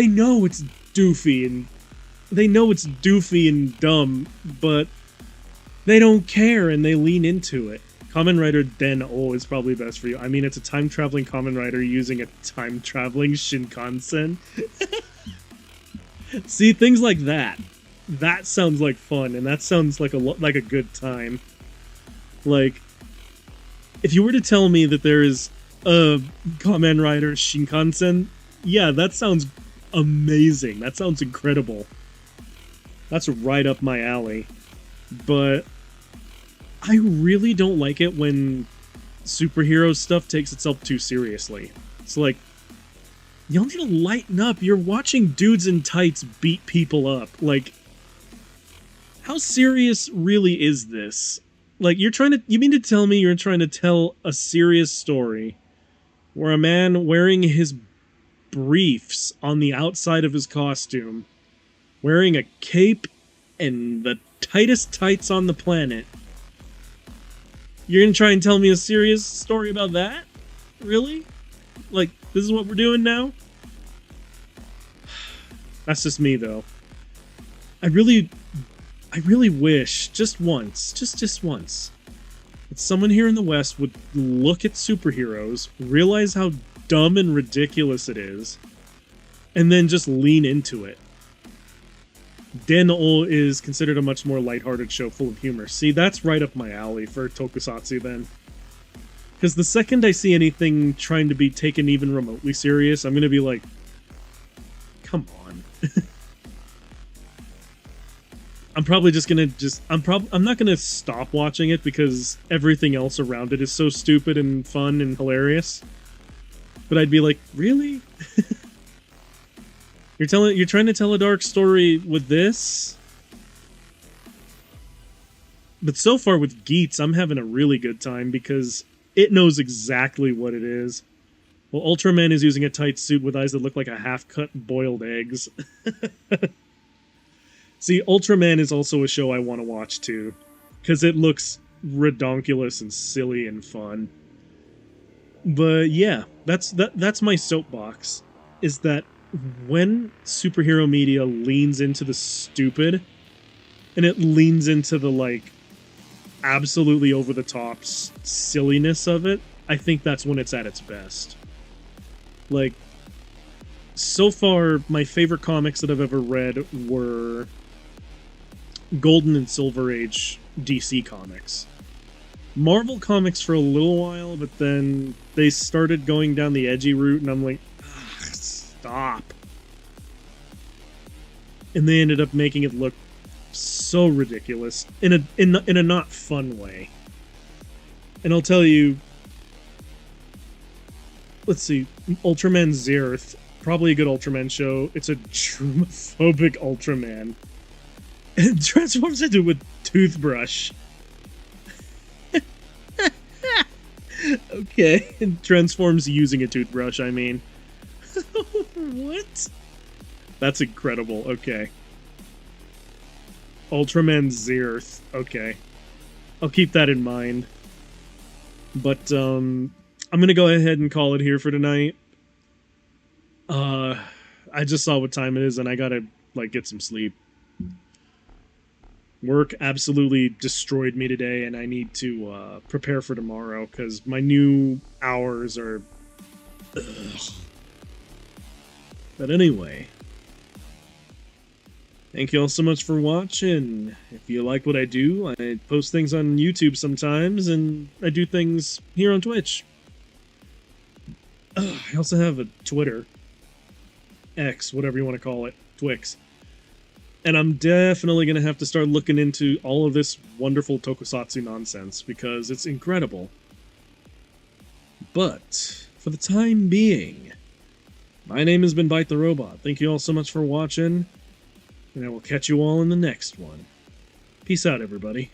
know it's doofy, and they know it's doofy and dumb, but they don't care, and they lean into it. Kamen Rider Den-O is probably best for you. I mean, it's a time-traveling Kamen Rider using a time-traveling Shinkansen. See, things like that. That sounds like fun, and that sounds like a good time. Like, if you were to tell me that there is a Kamen Rider Shinkansen, yeah, that sounds amazing. That sounds incredible. That's right up my alley. But I really don't like it when superhero stuff takes itself too seriously. It's like, y'all need to lighten up. You're watching dudes in tights beat people up. Like, how serious really is this? Like, you mean to tell me you're trying to tell a serious story where a man wearing his briefs on the outside of his costume, wearing a cape and the tightest tights on the planet. You're gonna try and tell me a serious story about that? Really? Like, this is what we're doing now? That's just me, though. I really wish, just once, just once, that someone here in the West would look at superheroes, realize how dumb and ridiculous it is, and then just lean into it. Den-O is considered a much more lighthearted show full of humor. See, that's right up my alley for tokusatsu then. Because the second I see anything trying to be taken even remotely serious, I'm going to be like, come on. I'm probably just going to I'm not going to stop watching it because everything else around it is so stupid and fun and hilarious. But I'd be like, really? You're trying to tell a dark story with this? But so far with Geats, I'm having a really good time because it knows exactly what it is. Well, Ultraman is using a tight suit with eyes that look like a half-cut boiled eggs. See, Ultraman is also a show I want to watch too, because it looks redonkulous and silly and fun. But yeah, that's my soapbox, is that when superhero media leans into the stupid, and it leans into the, like, absolutely over-the-top silliness of it, I think that's when it's at its best. Like, so far, my favorite comics that I've ever read were Golden and Silver Age DC comics. Marvel comics for a little while, but then they started going down the edgy route, and I'm like, stop. And they ended up making it look so ridiculous in a not fun way. And I'll tell you, let's see, Ultraman Zeroth, probably a good Ultraman show. It's a germophobic Ultraman. And transforms into a toothbrush. Okay, and transforms using a toothbrush, I mean. What? That's incredible, okay. Ultraman Zeroth, okay. I'll keep that in mind. But, I'm gonna go ahead and call it here for tonight. I just saw what time it is, and I gotta, like, get some sleep. Work absolutely destroyed me today, and I need to prepare for tomorrow, because my new hours are... Ugh. But anyway, thank you all so much for watching. If you like what I do, I post things on YouTube sometimes, and I do things here on Twitch. I also have a Twitter. X, whatever you want to call it. Twix. And I'm definitely going to have to start looking into all of this wonderful tokusatsu nonsense, because it's incredible. But, for the time being, my name has been Bite the Robot. Thank you all so much for watching, and I will catch you all in the next one. Peace out, everybody.